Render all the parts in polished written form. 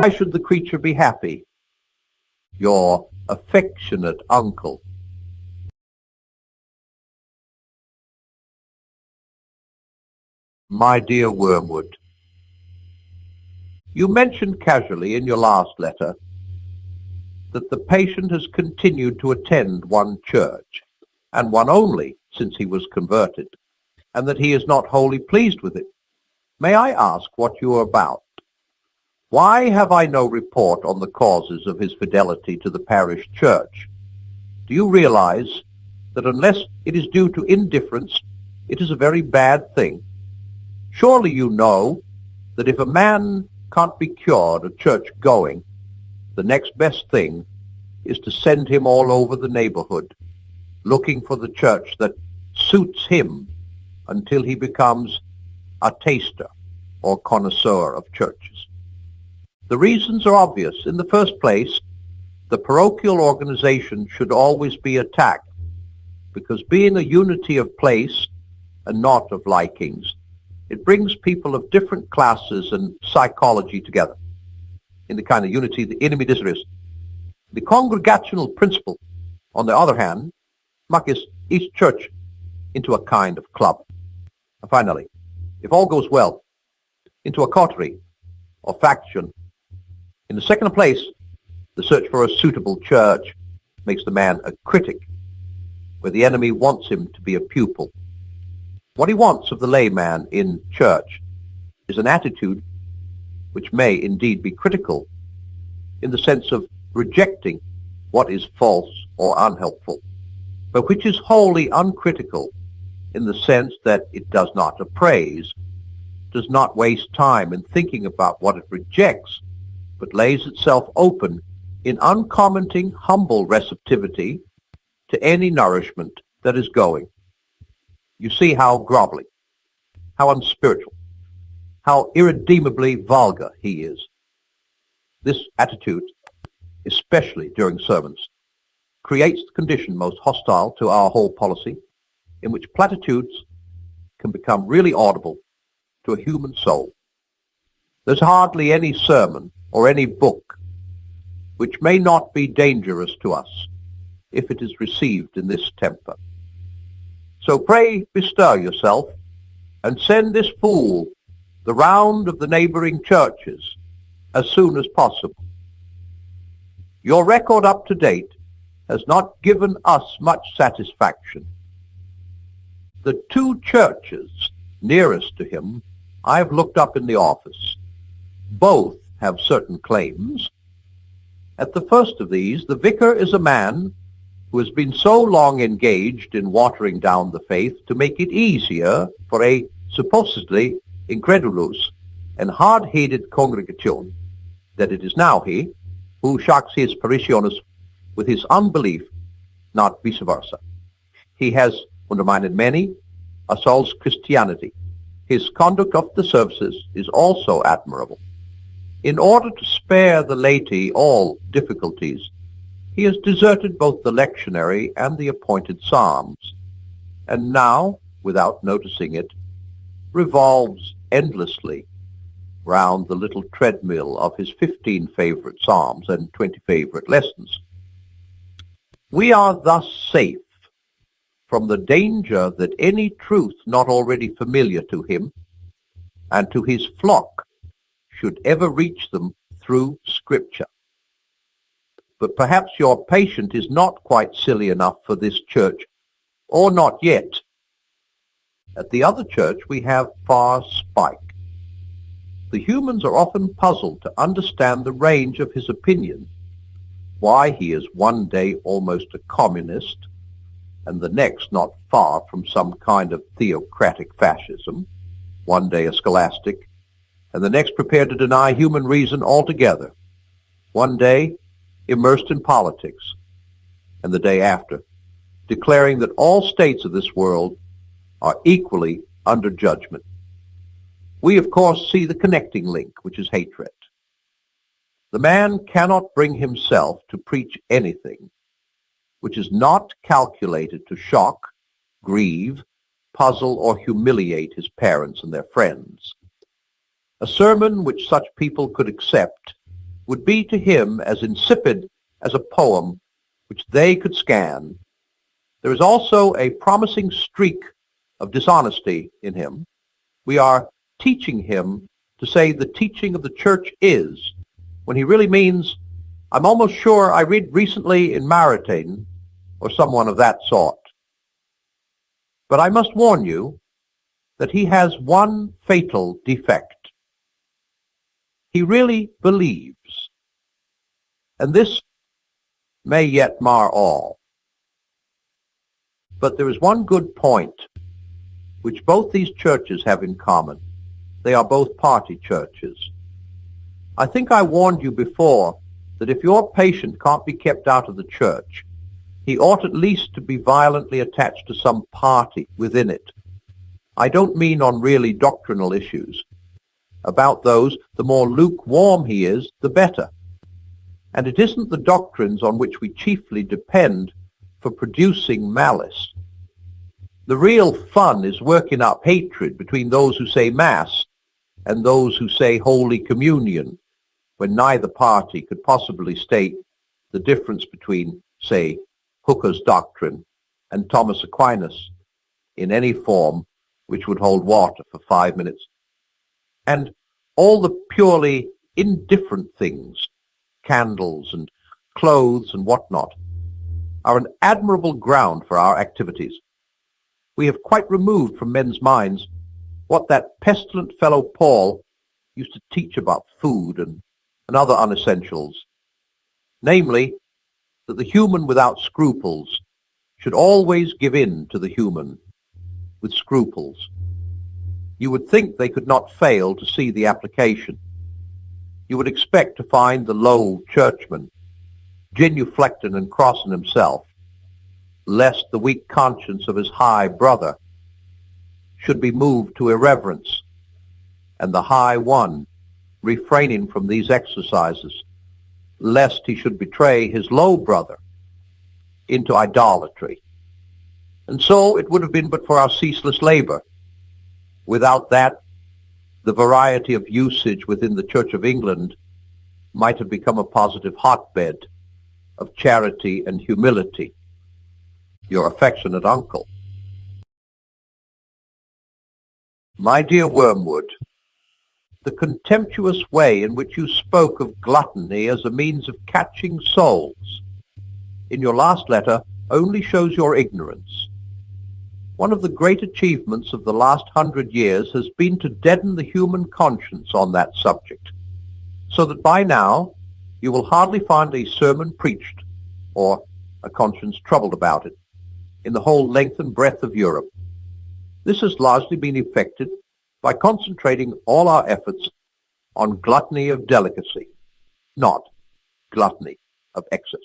Why should the creature be happy? Your affectionate uncle. My dear Wormwood, you mentioned casually in your last letter that the patient has continued to attend one church, and one only, since he was converted, and that he is not wholly pleased with it. May I ask what you are about? Why have I no report on the causes of his fidelity to the parish church? Do you realize that unless it is due to indifference, it is a very bad thing? Surely you know that if a man can't be cured of church-going, the next best thing is to send him all over the neighborhood, looking for the church that suits him until he becomes a taster or connoisseur of churches. The reasons are obvious. In the first place, the parochial organization should always be attacked, because being a unity of place and not of likings, it brings people of different classes and psychology together in the kind of unity the enemy desires. The congregational principle, on the other hand, makes each church into a kind of club. And finally, if all goes well, into a coterie or faction. In the second place, the search for a suitable church makes the man a critic, where the enemy wants him to be a pupil. What he wants of the layman in church is an attitude which may indeed be critical, in the sense of rejecting what is false or unhelpful, but which is wholly uncritical in the sense that it does not appraise, does not waste time in thinking about what it rejects, but lays itself open in uncommenting, humble receptivity to any nourishment that is going. You see how groveling, how unspiritual, how irredeemably vulgar he is. This attitude, especially during sermons, creates the condition most hostile to our whole policy, in which platitudes can become really audible to a human soul. There's hardly any sermon or any book which may not be dangerous to us if it is received in this temper. So pray bestir yourself and send this fool the round of the neighboring churches as soon as possible. Your record up to date has not given us much satisfaction. The two churches nearest to him I have looked up in the office. Both have certain claims. At the first of these, the vicar is a man who has been so long engaged in watering down the faith to make it easier for a supposedly incredulous and hard-headed congregation, that it is now he who shocks his parishioners with his unbelief, not vice versa. He has undermined many, assaults Christianity. His conduct of the services is also admirable. In order to spare the laity all difficulties, he has deserted both the lectionary and the appointed psalms, and now, without noticing it, revolves endlessly round the little treadmill of his 15 favorite psalms and 20 favorite lessons. We are thus safe from the danger that any truth not already familiar to him and to his flock should ever reach them through Scripture. But perhaps your patient is not quite silly enough for this church, or not yet. At the other church we have far spike. The humans are often puzzled to understand the range of his opinion, why he is one day almost a communist, and the next not far from some kind of theocratic fascism, one day a scholastic, and the next prepared to deny human reason altogether, one day immersed in politics, and the day after declaring that all states of this world are equally under judgment. We, of course, see the connecting link, which is hatred. The man cannot bring himself to preach anything which is not calculated to shock, grieve, puzzle, or humiliate his parents and their friends. A sermon which such people could accept would be to him as insipid as a poem which they could scan. There is also a promising streak of dishonesty in him. We are teaching him to say the teaching of the church is, when he really means, I'm almost sure I read recently in Maritain, or someone of that sort. But I must warn you that he has one fatal defect. He really believes, and this may yet mar all. But there is one good point which both these churches have in common. They are both party churches. I think I warned you before that if your patient can't be kept out of the church, he ought at least to be violently attached to some party within it. I don't mean on really doctrinal issues. About those, the more lukewarm he is, the better. And it isn't the doctrines on which we chiefly depend for producing malice. The real fun is working up hatred between those who say Mass and those who say Holy Communion, when neither party could possibly state the difference between, say, Hooker's doctrine and Thomas Aquinas in any form which would hold water for 5 minutes. And all the purely indifferent things, candles and clothes and whatnot, are an admirable ground for our activities. We have quite removed from men's minds what that pestilent fellow Paul used to teach about food and other unessentials, namely, that the human without scruples should always give in to the human with scruples. You would think they could not fail to see the application. You would expect to find the low churchman genuflecting and crossing himself, lest the weak conscience of his high brother should be moved to irreverence, and the high one refraining from these exercises, lest he should betray his low brother into idolatry. And so it would have been but for our ceaseless labor. Without that, the variety of usage within the Church of England might have become a positive hotbed of charity and humility. Your affectionate uncle. My dear Wormwood, the contemptuous way in which you spoke of gluttony as a means of catching souls in your last letter only shows your ignorance. One of the great achievements of the last 100 years has been to deaden the human conscience on that subject, so that by now you will hardly find a sermon preached, or a conscience troubled about it, in the whole length and breadth of Europe. This has largely been effected by concentrating all our efforts on gluttony of delicacy, not gluttony of excess.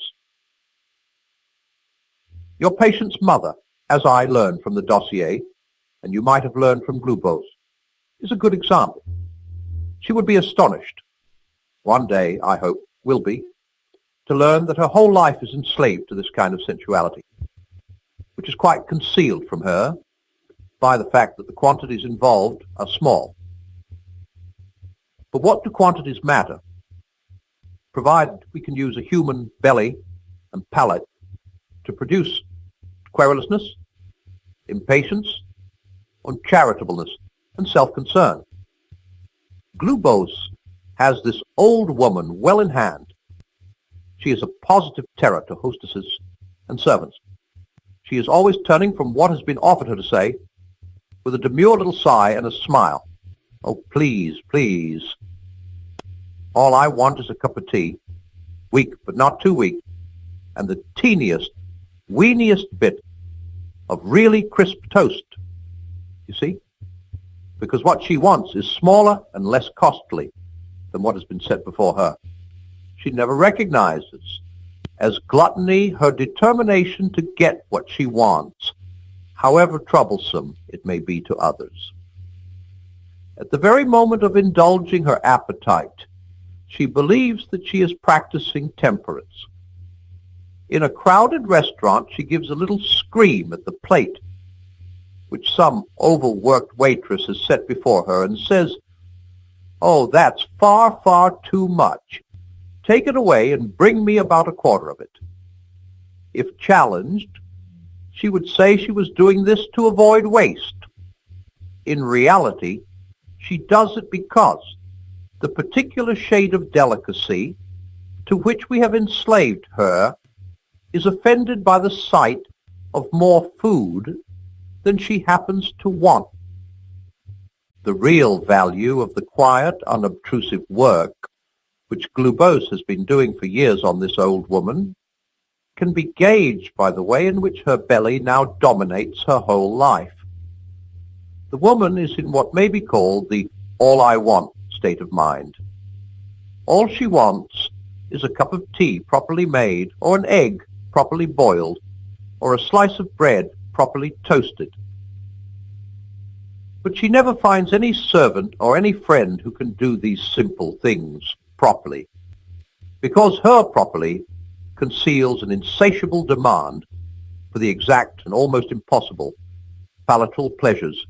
Your patient's mother, as I learned from the dossier, and you might have learned from Glubose, is a good example. She would be astonished, one day, I hope, will be, to learn that her whole life is enslaved to this kind of sensuality, which is quite concealed from her by the fact that the quantities involved are small. But what do quantities matter, provided we can use a human belly and palate to produce querulousness, impatience, uncharitableness, and self-concern? Glubose has this old woman well in hand. She is a positive terror to hostesses and servants. She is always turning from what has been offered her to say, with a demure little sigh and a smile. Oh, please, please. All I want is a cup of tea, weak but not too weak, and the teeniest, weeniest bit of really crisp toast, you see? Because what she wants is smaller and less costly than what has been set before her. She never recognizes as gluttony her determination to get what she wants, however troublesome it may be to others. At the very moment of indulging her appetite, she believes that she is practicing temperance. In a crowded restaurant, she gives a little scream at the plate which some overworked waitress has set before her and says, "Oh, that's far, far too much." take it away and bring me about a quarter of it. If challenged, she would say she was doing this to avoid waste. In reality, she does it because the particular shade of delicacy to which we have enslaved her is offended by the sight of more food than she happens to want. The real value of the quiet, unobtrusive work which Glubose has been doing for years on this old woman can be gauged by the way in which her belly now dominates her whole life. The woman is in what may be called the all I want state of mind. All she wants is a cup of tea properly made, or an egg properly boiled, or a slice of bread properly toasted. But she never finds any servant or any friend who can do these simple things properly, because her properly conceals an insatiable demand for the exact and almost impossible palatal pleasures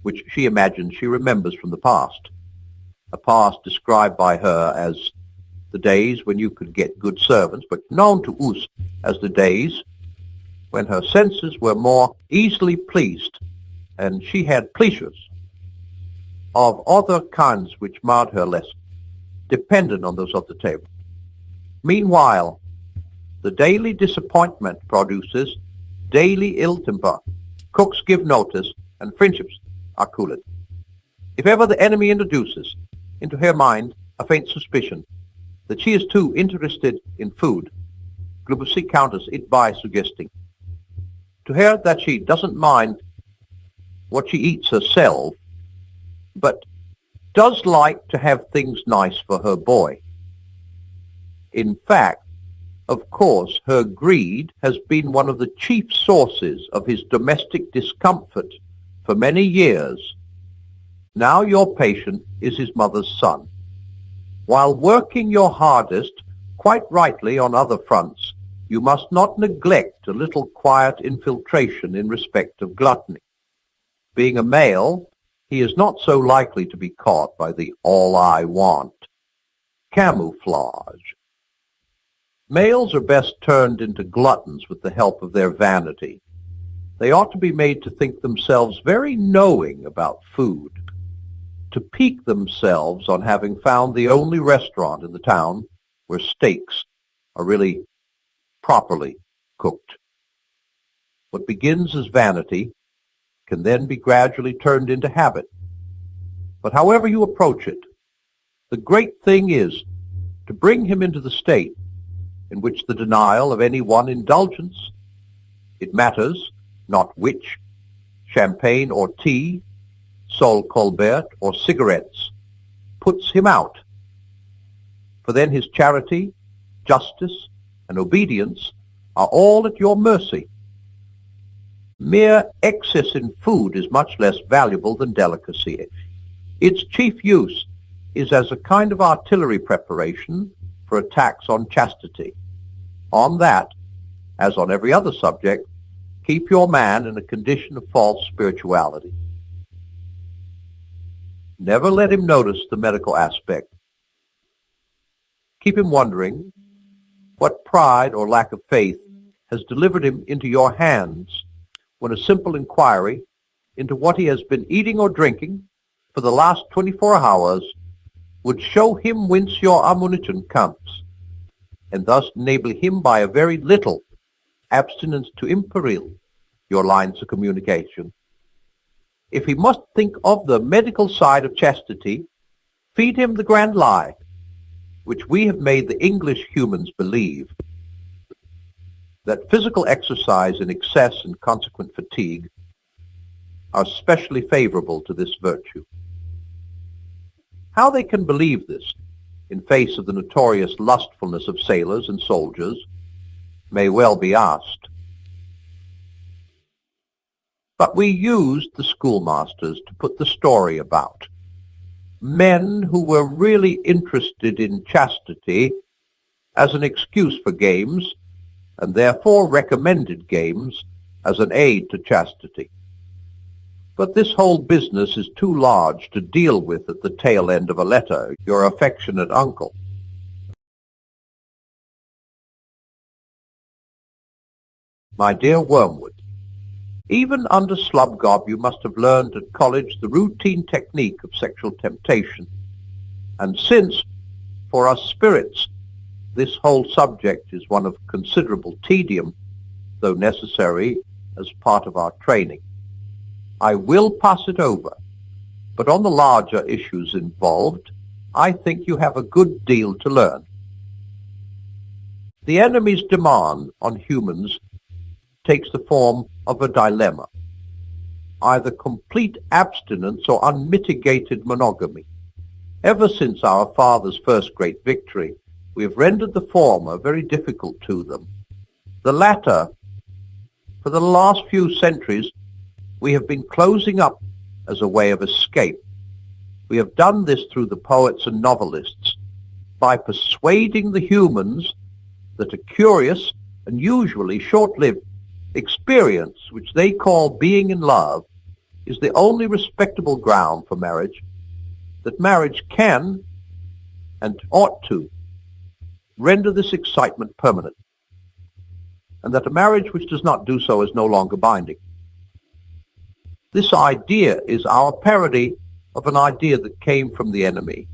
which she imagines she remembers from the past, a past described by her as the days when you could get good servants, but known to us as the days when her senses were more easily pleased, and she had pleasures of other kinds which made her less dependent on those of the table. Meanwhile, the daily disappointment produces daily ill temper. Cooks give notice, and friendships are cooled. If ever the enemy introduces into her mind a faint suspicion that she is too interested in food, Glubose counters it by suggesting to her that she doesn't mind what she eats herself, but does like to have things nice for her boy. In fact, of course, her greed has been one of the chief sources of his domestic discomfort for many years. Now your patient is his mother's son. While working your hardest, quite rightly on other fronts, you must not neglect a little quiet infiltration in respect of gluttony. Being a male, he is not so likely to be caught by the all I want camouflage. Males are best turned into gluttons with the help of their vanity. They ought to be made to think themselves very knowing about food, to pique themselves on having found the only restaurant in the town where steaks are really properly cooked. What begins as vanity can then be gradually turned into habit. But however you approach it, the great thing is to bring him into the state in which the denial of any one indulgence, it matters not which, champagne or tea, Sol Colbert or cigarettes, puts him out. For then his charity, justice, and obedience are all at your mercy. Mere excess in food is much less valuable than delicacy. Its chief use is as a kind of artillery preparation for attacks on chastity. On that, as on every other subject, keep your man in a condition of false spirituality. Never let him notice the medical aspect. Keep him wondering what pride or lack of faith has delivered him into your hands when a simple inquiry into what he has been eating or drinking for the last 24 hours would show him whence your ammunition comes, and thus enable him by a very little abstinence to imperil your lines of communication. If he must think of the medical side of chastity, feed him the grand lie, which we have made the English humans believe, that physical exercise in excess and consequent fatigue are specially favorable to this virtue. How they can believe this in face of the notorious lustfulness of sailors and soldiers may well be asked. But we used the schoolmasters to put the story about. Men who were really interested in chastity as an excuse for games, and therefore recommended games as an aid to chastity. But this whole business is too large to deal with at the tail end of a letter, your affectionate uncle. My dear Wormwood, even under Slubgob you must have learned at college the routine technique of sexual temptation. And since, for us spirits, this whole subject is one of considerable tedium, though necessary as part of our training, I will pass it over. But on the larger issues involved, I think you have a good deal to learn. The enemy's demand on humans takes the form of a dilemma, either complete abstinence or unmitigated monogamy. Ever since our fathers' first great victory, we have rendered the former very difficult to them. The latter, for the last few centuries, we have been closing up as a way of escape. We have done this through the poets and novelists, by persuading the humans that a curious and usually short-lived experience, which they call being in love, is the only respectable ground for marriage, that marriage can, and ought to, render this excitement permanent, and that a marriage which does not do so is no longer binding. This idea is our parody of an idea that came from the enemy.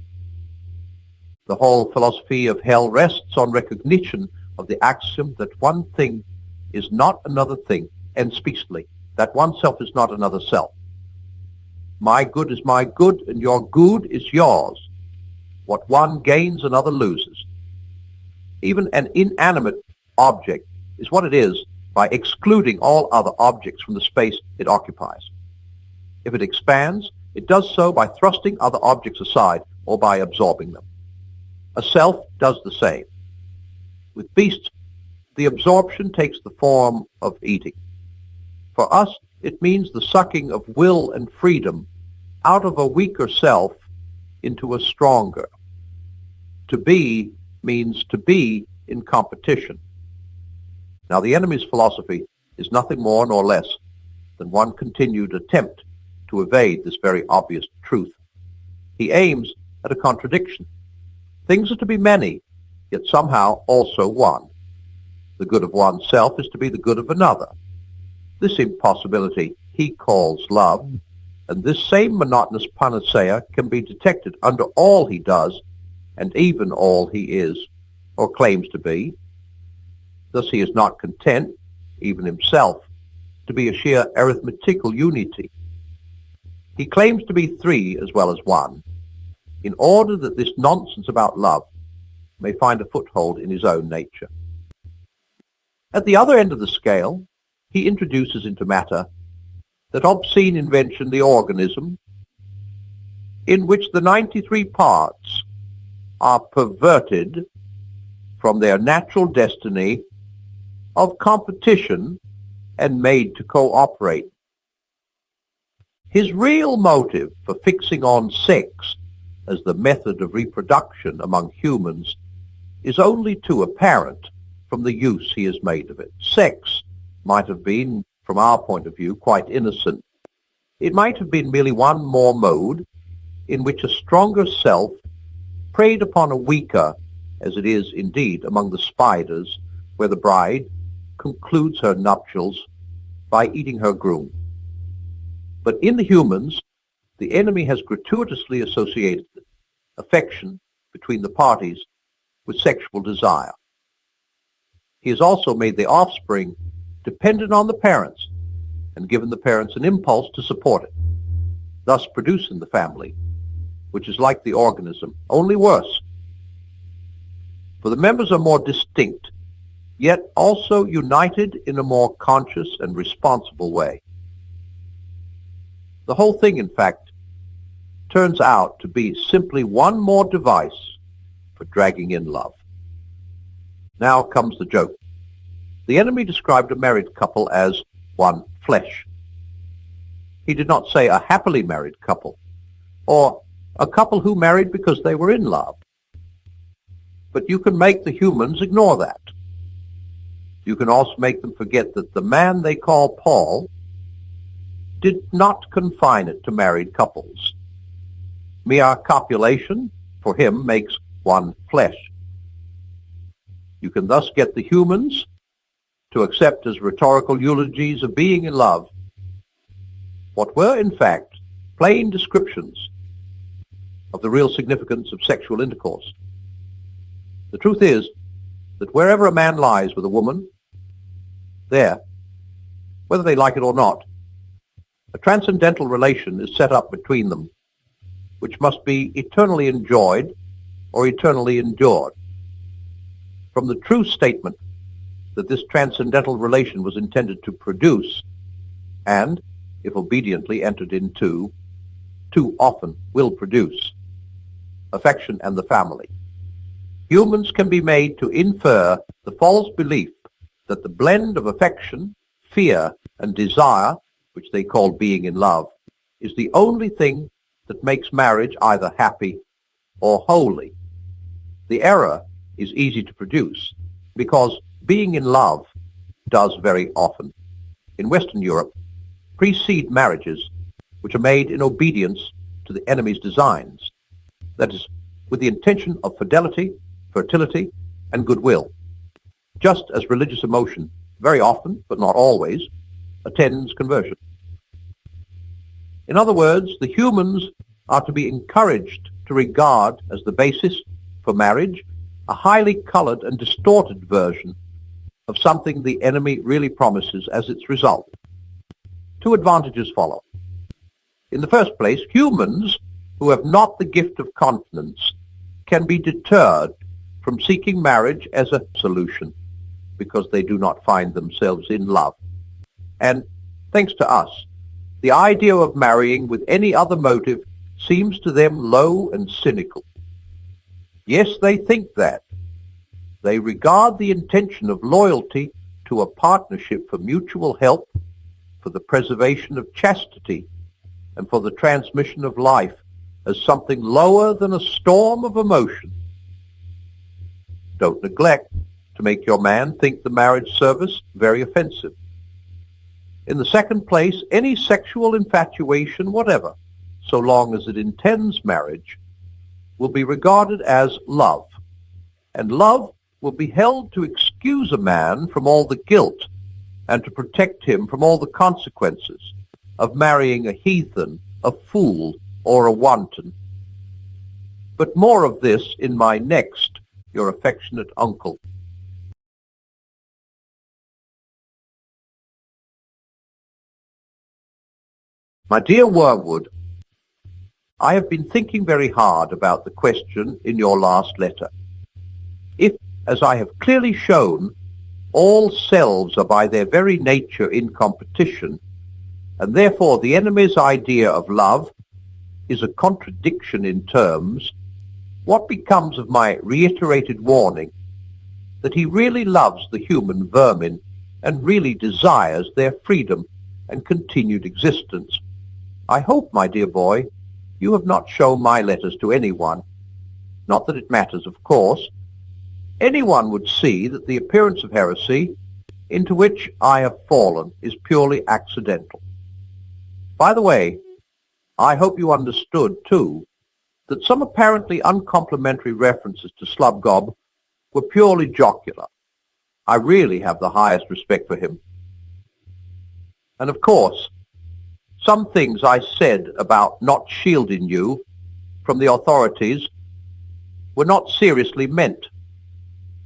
The whole philosophy of hell rests on recognition of the axiom that one thing is not another thing, and speecily, that oneself is not another self. My good is my good, and your good is yours. What one gains, another loses. Even an inanimate object is what it is by excluding all other objects from the space it occupies. If it expands, it does so by thrusting other objects aside or by absorbing them. A self does the same. With beasts, the absorption takes the form of eating. For us, it means the sucking of will and freedom out of a weaker self into a stronger. To be means to be in competition. Now, the enemy's philosophy is nothing more nor less than one continued attempt to evade this very obvious truth. He aims at a contradiction. Things are to be many, yet somehow also one. The good of oneself is to be the good of another. This impossibility he calls love, and this same monotonous panacea can be detected under all he does, and even all he is, or claims to be. Thus he is not content, even himself, to be a sheer arithmetical unity. He claims to be three as well as one, in order that this nonsense about love may find a foothold in his own nature. At the other end of the scale, he introduces into matter that obscene invention, the organism, in which the 93 parts are perverted from their natural destiny of competition and made to cooperate. His real motive for fixing on sex as the method of reproduction among humans is only too apparent from the use he has made of it. Sex might have been, from our point of view, quite innocent. It might have been merely one more mode in which a stronger self preyed upon a weaker, as it is indeed among the spiders, where the bride concludes her nuptials by eating her groom. But in the humans, the enemy has gratuitously associated affection between the parties with sexual desire. He has also made the offspring dependent on the parents and given the parents an impulse to support it, thus producing the family, which is like the organism, only worse. For the members are more distinct, yet also united in a more conscious and responsible way. The whole thing, in fact, turns out to be simply one more device for dragging in love. Now comes the joke. The enemy described a married couple as one flesh. He did not say a happily married couple, or a couple who married because they were in love. But you can make the humans ignore that. You can also make them forget that the man they call Paul did not confine it to married couples. Mere copulation, for him, makes one flesh. You can thus get the humans to accept as rhetorical eulogies of being in love what were, in fact, plain descriptions of the real significance of sexual intercourse. The truth is that wherever a man lies with a woman, there, whether they like it or not, a transcendental relation is set up between them, which must be eternally enjoyed or eternally endured. From the true statement that this transcendental relation was intended to produce, and, if obediently entered into, too often will produce, affection and the family, humans can be made to infer the false belief that the blend of affection, fear, and desire, which they call being in love, is the only thing that makes marriage either happy or holy. The error is easy to produce because being in love does very often, in Western Europe, precede marriages which are made in obedience to the enemy's designs, that is, with the intention of fidelity, fertility, and goodwill, just as religious emotion very often, but not always, attends conversion. In other words, the humans are to be encouraged to regard as the basis for marriage a highly colored and distorted version of something the enemy really promises as its result. Two advantages follow. In the first place, humans who have not the gift of continence can be deterred from seeking marriage as a solution because they do not find themselves in love. And, thanks to us, the idea of marrying with any other motive seems to them low and cynical. Yes, they think that. They regard the intention of loyalty to a partnership for mutual help, for the preservation of chastity, and for the transmission of life as something lower than a storm of emotion. Don't neglect to make your man think the marriage service very offensive. In the second place, any sexual infatuation whatever, so long as it intends marriage, will be regarded as love, and love will be held to excuse a man from all the guilt and to protect him from all the consequences of marrying a heathen, a fool, or a wanton. But more of this in my next, Your affectionate uncle. My dear Wormwood, I have been thinking very hard about the question in your last letter. If, as I have clearly shown, all selves are by their very nature in competition, and therefore the enemy's idea of love is a contradiction in terms, what becomes of my reiterated warning that he really loves the human vermin and really desires their freedom and continued existence? I hope, my dear boy, you have not shown my letters to anyone. Not that it matters, of course. Anyone would see that the appearance of heresy into which I have fallen is purely accidental. By the way, I hope you understood, too, that some apparently uncomplimentary references to Slubgob were purely jocular. I really have the highest respect for him. And of course, some things I said about not shielding you from the authorities were not seriously meant.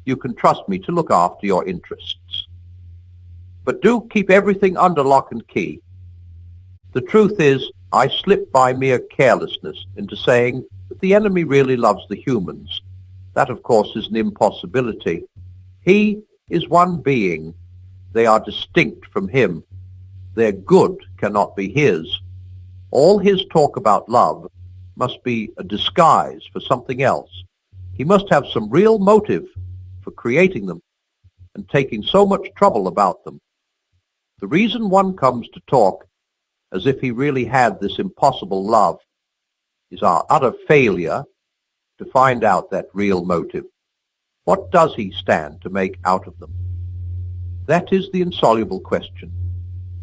You can trust me to look after your interests. But do keep everything under lock and key. The truth is, I slipped by mere carelessness into saying that the enemy really loves the humans. That, of course, is an impossibility. He is one being. They are distinct from him. Their good cannot be his. All his talk about love must be a disguise for something else. He must have some real motive for creating them and taking so much trouble about them. The reason one comes to talk as if he really had this impossible love is our utter failure to find out that real motive. What does he stand to make out of them? That is the insoluble question.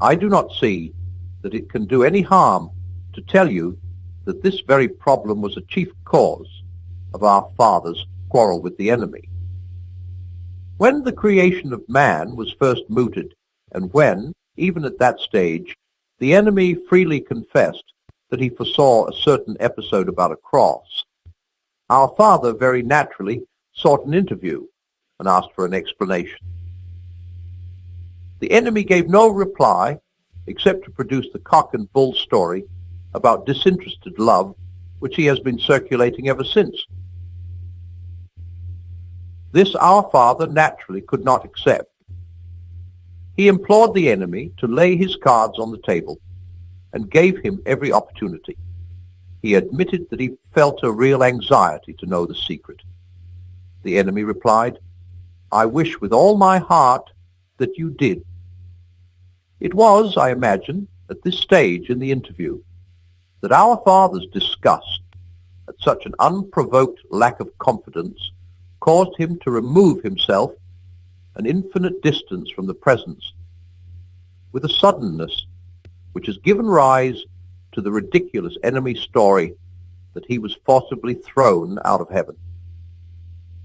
I do not see that it can do any harm to tell you that this very problem was a chief cause of our father's quarrel with the enemy. When the creation of man was first mooted, and when, even at that stage, the enemy freely confessed that he foresaw a certain episode about a cross, our Father very naturally sought an interview and asked for an explanation. The enemy gave no reply except to produce the cock and bull story about disinterested love, which he has been circulating ever since. This our Father naturally could not accept. He implored the enemy to lay his cards on the table and gave him every opportunity. He admitted that he felt a real anxiety to know the secret. The enemy replied, "I wish with all my heart that you did." It was, I imagine, at this stage in the interview that our Father's disgust at such an unprovoked lack of confidence caused him to remove himself an infinite distance from the presence, with a suddenness which has given rise to the ridiculous enemy story that he was forcibly thrown out of heaven.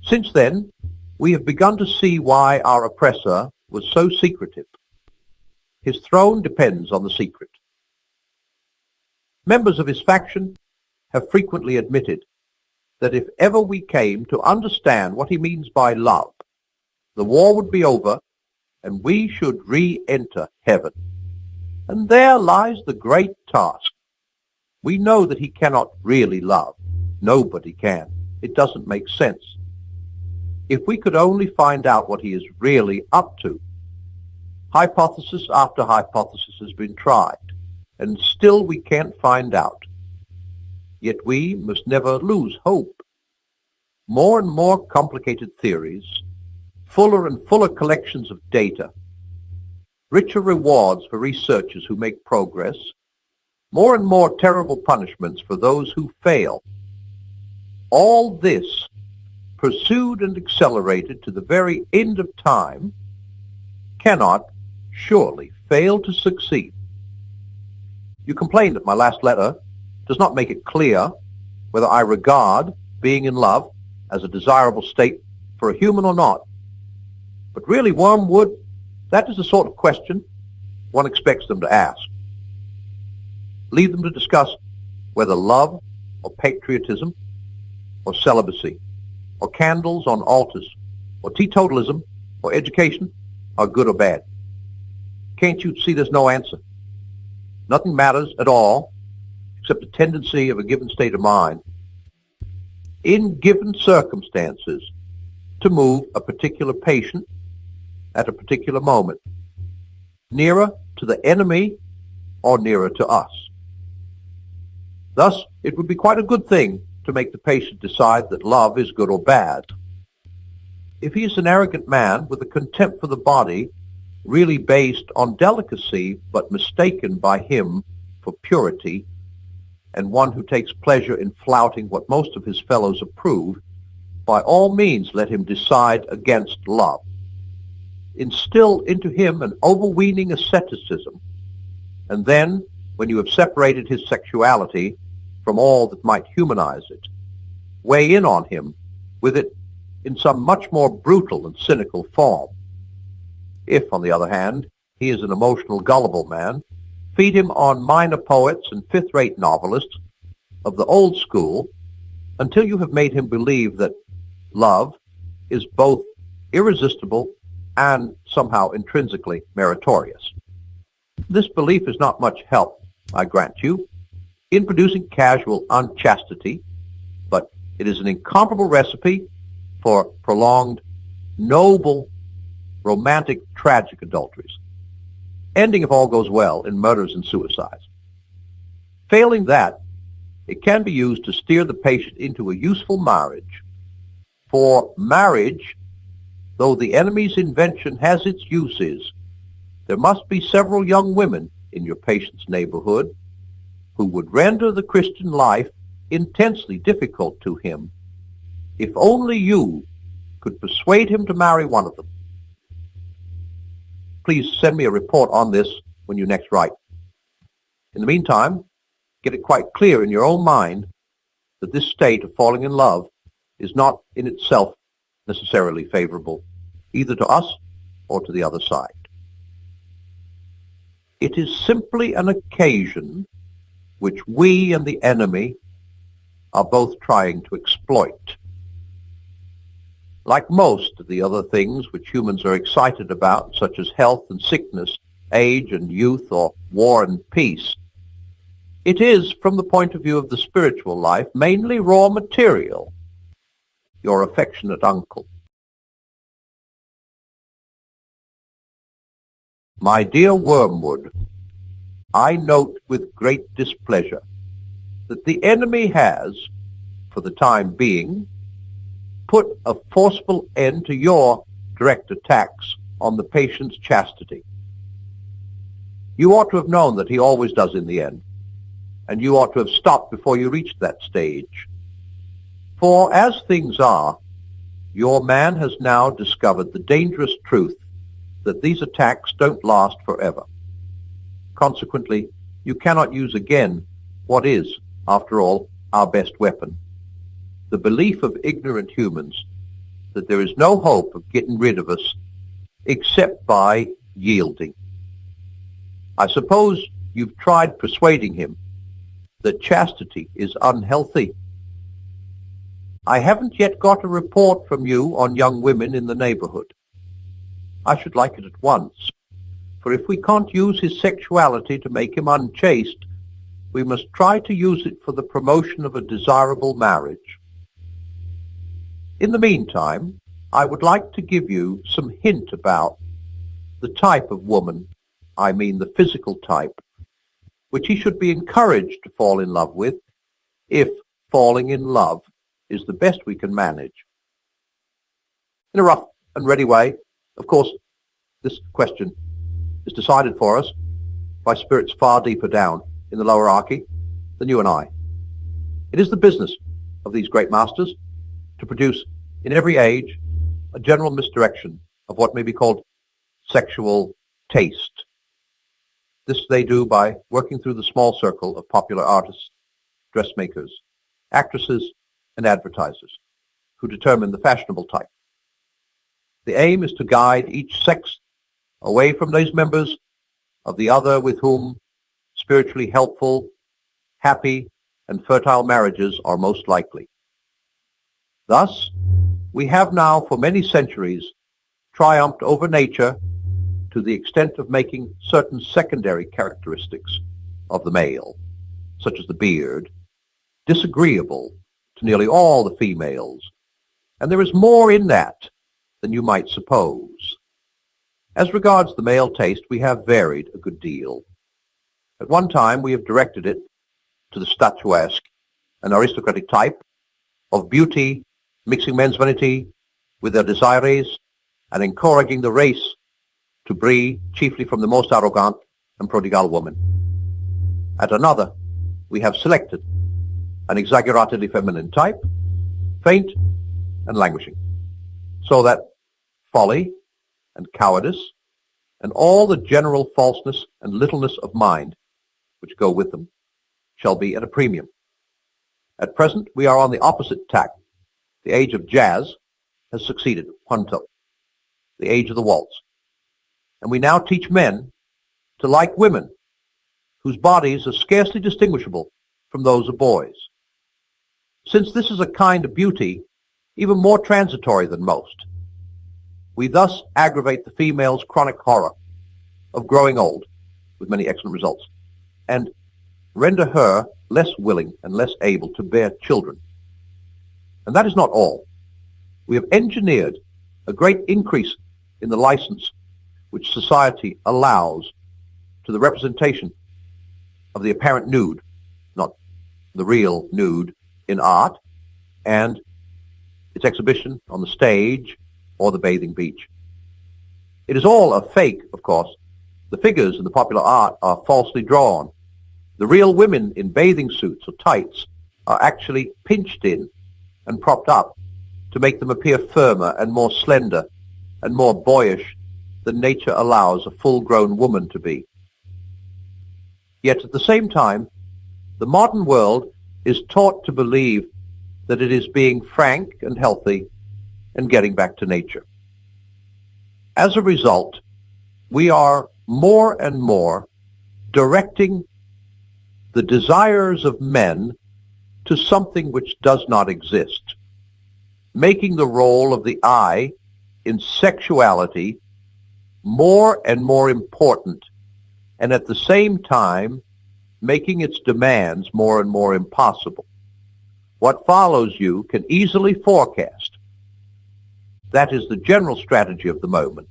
Since then, we have begun to see why our oppressor was so secretive. His throne depends on the secret. Members of his faction have frequently admitted that if ever we came to understand what he means by love, the war would be over and we should re-enter heaven. And there lies the great task. We know that he cannot really love. Nobody can. It doesn't make sense. If we could only find out what he is really up to. Hypothesis after hypothesis has been tried, and still we can't find out. Yet we must never lose hope. More and more complicated theories, fuller and fuller collections of data, richer rewards for researchers who make progress, more and more terrible punishments for those who fail. All this, pursued and accelerated to the very end of time, cannot surely fail to succeed. You complain that my last letter does not make it clear whether I regard being in love as a desirable state for a human or not. But really, Wormwood, that is the sort of question one expects them to ask. Leave them to discuss whether love or patriotism or celibacy or candles on altars or teetotalism or education are good or bad. Can't you see there's no answer? Nothing matters at all except the tendency of a given state of mind in given circumstances to move a particular patient at a particular moment, nearer to the enemy or nearer to us. Thus, it would be quite a good thing to make the patient decide that love is good or bad. If he is an arrogant man with a contempt for the body really based on delicacy but mistaken by him for purity, and one who takes pleasure in flouting what most of his fellows approve, by all means let him decide against love. Instill into him an overweening asceticism, and then, when you have separated his sexuality from all that might humanize it, weigh in on him with it in some much more brutal and cynical form. If, on the other hand, he is an emotional, gullible man, feed him on minor poets and fifth-rate novelists of the old school until you have made him believe that love is both irresistible and somehow intrinsically meritorious. This belief is not much help, I grant you, in producing casual unchastity, but it is an incomparable recipe for prolonged, noble, romantic, tragic adulteries, ending, if all goes well, in murders and suicides. Failing that, it can be used to steer the patient into a useful marriage. For marriage, though the enemy's invention has its uses, there must be several young women in your patient's neighborhood who would render the Christian life intensely difficult to him if only you could persuade him to marry one of them. Please send me a report on this when you next write. In the meantime, get it quite clear in your own mind that this state of falling in love is not in itself necessarily favorable either to us or to the other side. It is simply an occasion which we and the enemy are both trying to exploit. Like most of the other things which humans are excited about, such as health and sickness, age and youth, or war and peace, it is, from the point of view of the spiritual life, mainly raw material. Your affectionate uncle. My dear Wormwood, I note with great displeasure that the enemy has, for the time being, put a forcible end to your direct attacks on the patient's chastity. You ought to have known that he always does in the end, and you ought to have stopped before you reached that stage. For as things are, your man has now discovered the dangerous truth that these attacks don't last forever. Consequently, you cannot use again what is, after all, our best weapon, the belief of ignorant humans that there is no hope of getting rid of us except by yielding. I suppose you've tried persuading him that chastity is unhealthy. I haven't yet got a report from you on young women in the neighborhood. I should like it at once, for if we can't use his sexuality to make him unchaste, we must try to use it for the promotion of a desirable marriage. In the meantime, I would like to give you some hint about the type of woman, I mean the physical type, which he should be encouraged to fall in love with, if falling in love is the best we can manage. In a rough and ready way, of course, this question is decided for us by spirits far deeper down in the lower hierarchy than you and I. It is the business of these great masters to produce in every age a general misdirection of what may be called sexual taste. This they do by working through the small circle of popular artists, dressmakers, actresses, and advertisers who determine the fashionable type. The aim is to guide each sex away from those members of the other with whom spiritually helpful, happy, and fertile marriages are most likely. Thus, we have now for many centuries triumphed over nature to the extent of making certain secondary characteristics of the male, such as the beard, disagreeable to nearly all the females, and there is more in that than you might suppose. As regards the male taste, we have varied a good deal. At one time, we have directed it to the statuesque, an aristocratic type of beauty, mixing men's vanity with their desires, and encouraging the race to breed chiefly from the most arrogant and prodigal woman. At another, we have selected an exaggeratedly feminine type, faint and languishing, so that folly and cowardice and all the general falseness and littleness of mind which go with them shall be at a premium. At present, we are on the opposite tack. The age of jazz has succeeded Punto, the age of the waltz. And we now teach men to like women whose bodies are scarcely distinguishable from those of boys. Since this is a kind of beauty even more transitory than most, we thus aggravate the female's chronic horror of growing old, with many excellent results, and render her less willing and less able to bear children. And that is not all. We have engineered a great increase in the license which society allows to the representation of the apparent nude, not the real nude, in art, and its exhibition on the stage or the bathing beach. It is all a fake, of course. The figures in the popular art are falsely drawn. The real women in bathing suits or tights are actually pinched in and propped up to make them appear firmer and more slender and more boyish than nature allows a full-grown woman to be. Yet at the same time, the modern world is taught to believe that it is being frank and healthy and getting back to nature. As a result, we are more and more directing the desires of men to something which does not exist, making the role of the I in sexuality more and more important, and at the same time making its demands more and more impossible. What follows you can easily forecast. That is the general strategy of the moment.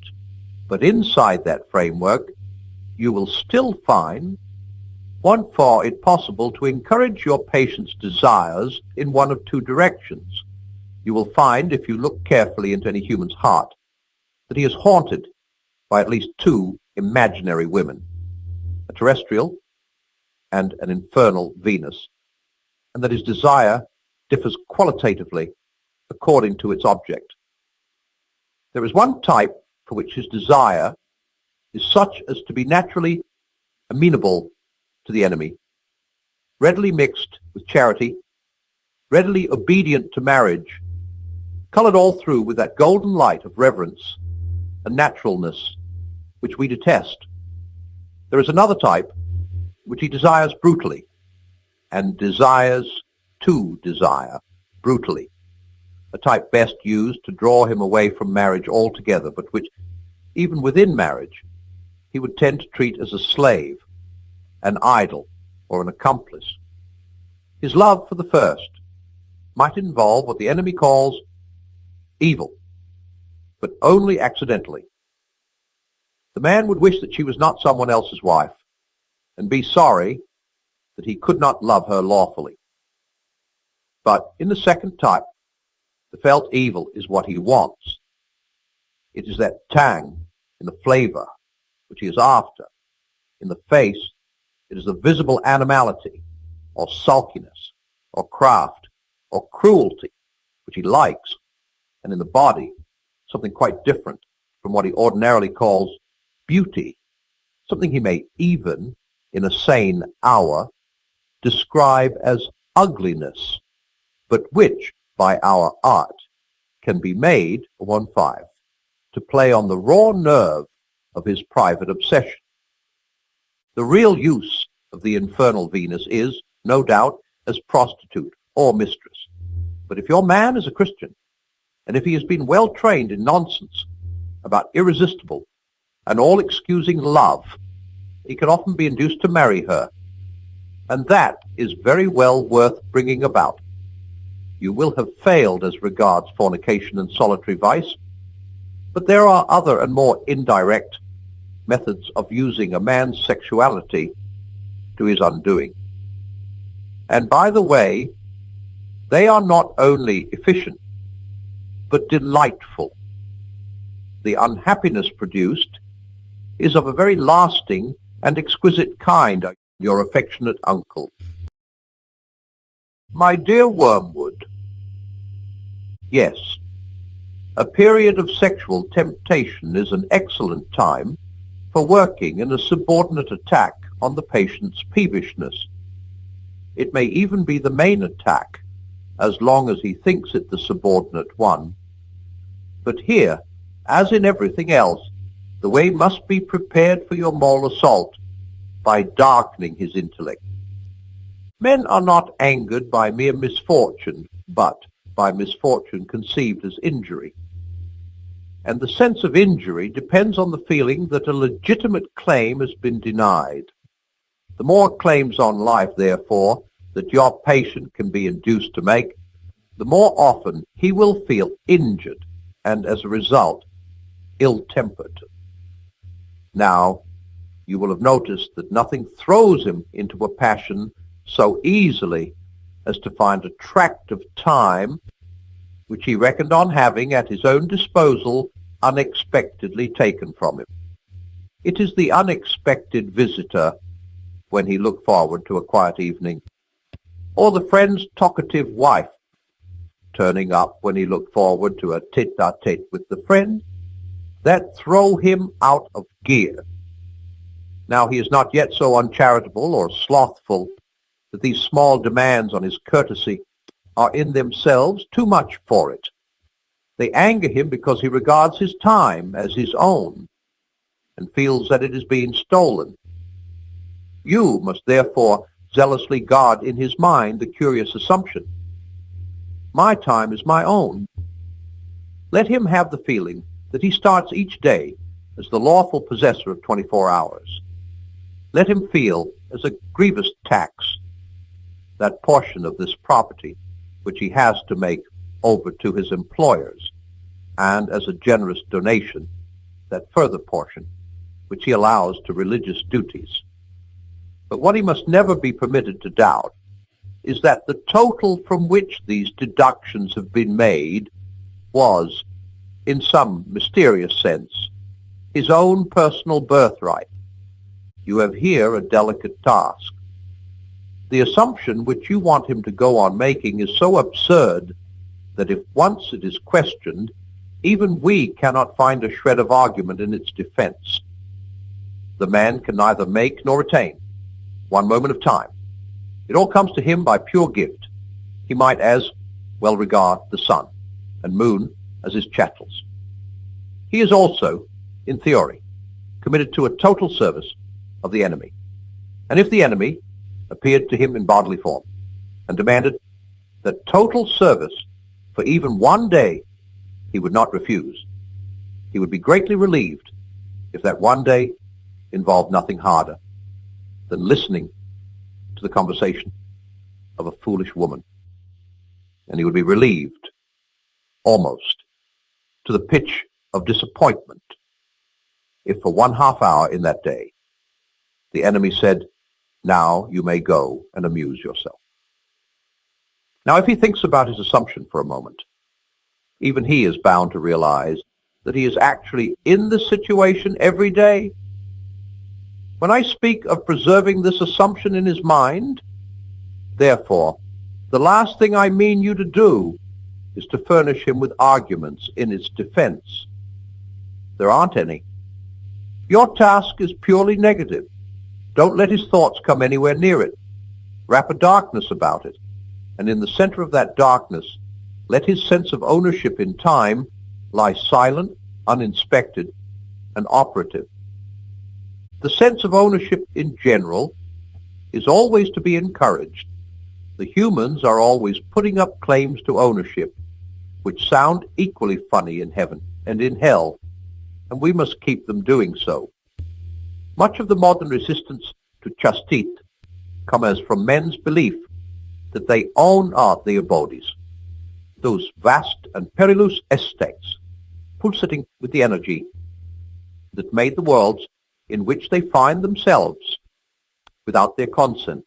But inside that framework, you will still find one for it possible to encourage your patient's desires in one of two directions. You will find, if you look carefully into any human's heart, that he is haunted by at least two imaginary women, a terrestrial and an infernal Venus, and that his desire differs qualitatively according to its object. There is one type for which his desire is such as to be naturally amenable to the enemy, readily mixed with charity, readily obedient to marriage, colored all through with that golden light of reverence and naturalness which we detest. There is another type which he desires brutally, and desires to desire brutally, a type best used to draw him away from marriage altogether, but which, even within marriage, he would tend to treat as a slave, an idol, or an accomplice. His love for the first might involve what the enemy calls evil, but only accidentally. The man would wish that she was not someone else's wife, and be sorry that he could not love her lawfully. But in the second type, the felt evil is what he wants. It is that tang in the flavor which he is after. In the face, it is the visible animality, or sulkiness, or craft, or cruelty, which he likes. And in the body, something quite different from what he ordinarily calls beauty, something he may even, in a sane hour, describe as ugliness, but which, by our art, can be made, 1-5, to play on the raw nerve of his private obsession. The real use of the infernal Venus is, no doubt, as prostitute or mistress. But if your man is a Christian, and if he has been well trained in nonsense about irresistible and all-excusing love, he can often be induced to marry her. And that is very well worth bringing about. You will have failed as regards fornication and solitary vice, but there are other and more indirect methods of using a man's sexuality to his undoing. And by the way, they are not only efficient, but delightful. The unhappiness produced is of a very lasting and exquisite kind, your affectionate uncle. My dear Wormwood, yes, a period of sexual temptation is an excellent time for working in a subordinate attack on the patient's peevishness. It may even be the main attack, as long as he thinks it the subordinate one. But here, as in everything else, the way must be prepared for your moral assault by darkening his intellect. Men are not angered by mere misfortune, but by misfortune conceived as injury. And the sense of injury depends on the feeling that a legitimate claim has been denied. The more claims on life, therefore, that your patient can be induced to make, the more often he will feel injured and, as a result, ill-tempered. Now, you will have noticed that nothing throws him into a passion so easily as to find a tract of time which he reckoned on having at his own disposal unexpectedly taken from him. It is the unexpected visitor when he looked forward to a quiet evening, or the friend's talkative wife turning up when he looked forward to a tete-a-tete with the friend, that throw him out of gear. Now he is not yet so uncharitable or slothful that these small demands on his courtesy are in themselves too much for it. They anger him because he regards his time as his own and feels that it is being stolen. You must therefore zealously guard in his mind the curious assumption, my time is my own. Let him have the feeling that he starts each day as the lawful possessor of 24 hours. Let him feel as a grievous tax that portion of this property which he has to make over to his employers, and as a generous donation that further portion which he allows to religious duties. But what he must never be permitted to doubt is that the total from which these deductions have been made was, in some mysterious sense, his own personal birthright. You have here a delicate task. The assumption which you want him to go on making is so absurd that if once it is questioned, even we cannot find a shred of argument in its defense. The man can neither make nor retain one moment of time. It all comes to him by pure gift. He might as well regard the sun and moon as his chattels. He is also, in theory, committed to a total service of the enemy. And if the enemy appeared to him in bodily form and demanded that total service for even one day, he would not refuse. He would be greatly relieved if that one day involved nothing harder than listening to the conversation of a foolish woman. And he would be relieved almost to the pitch of disappointment if for 1/2 hour in that day the enemy said, now you may go and amuse yourself. Now if he thinks about his assumption for a moment, even he is bound to realize that he is actually in this situation every day. When I speak of preserving this assumption in his mind, therefore, the last thing I mean you to do is to furnish him with arguments in its defense. There aren't any. Your task is purely negative. Don't let his thoughts come anywhere near it. Wrap a darkness about it, and in the center of that darkness, let his sense of ownership in time lie silent, uninspected, and operative. The sense of ownership in general is always to be encouraged. The humans are always putting up claims to ownership, which sound equally funny in heaven and in hell, and we must keep them doing so. Much of the modern resistance to chastite comes from men's belief that they own the abodes, those vast and perilous estates, pulsating with the energy that made the worlds in which they find themselves without their consent,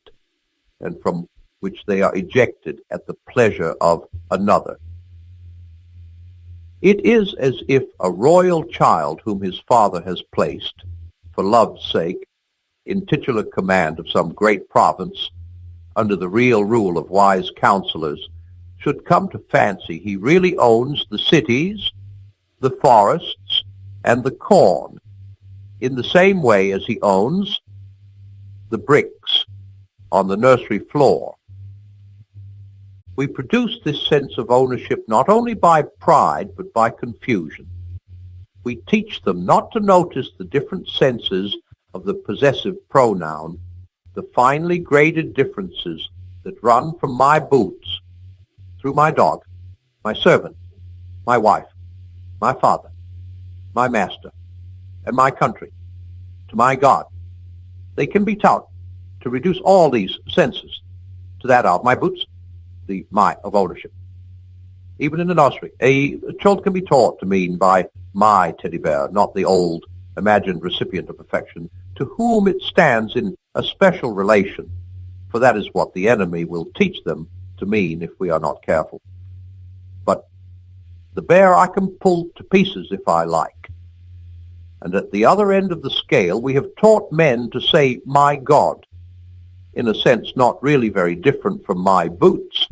and from which they are ejected at the pleasure of another. It is as if a royal child whom his father has placed, for love's sake, in titular command of some great province, under the real rule of wise counselors, should come to fancy he really owns the cities, the forests, and the corn, in the same way as he owns the bricks on the nursery floor. We produce this sense of ownership not only by pride, but by confusion. We teach them not to notice the different senses of the possessive pronoun, the finely graded differences that run from my boots, through my dog, my servant, my wife, my father, my master, and my country, to my God. They can be taught to reduce all these senses to that of my boots, the my of ownership. Even in the nursery, a child can be taught to mean by my teddy bear, not the old imagined recipient of affection, to whom it stands in a special relation, for that is what the enemy will teach them to mean if we are not careful. But the bear I can pull to pieces if I like. And at the other end of the scale, we have taught men to say, my God, in a sense not really very different from my boots,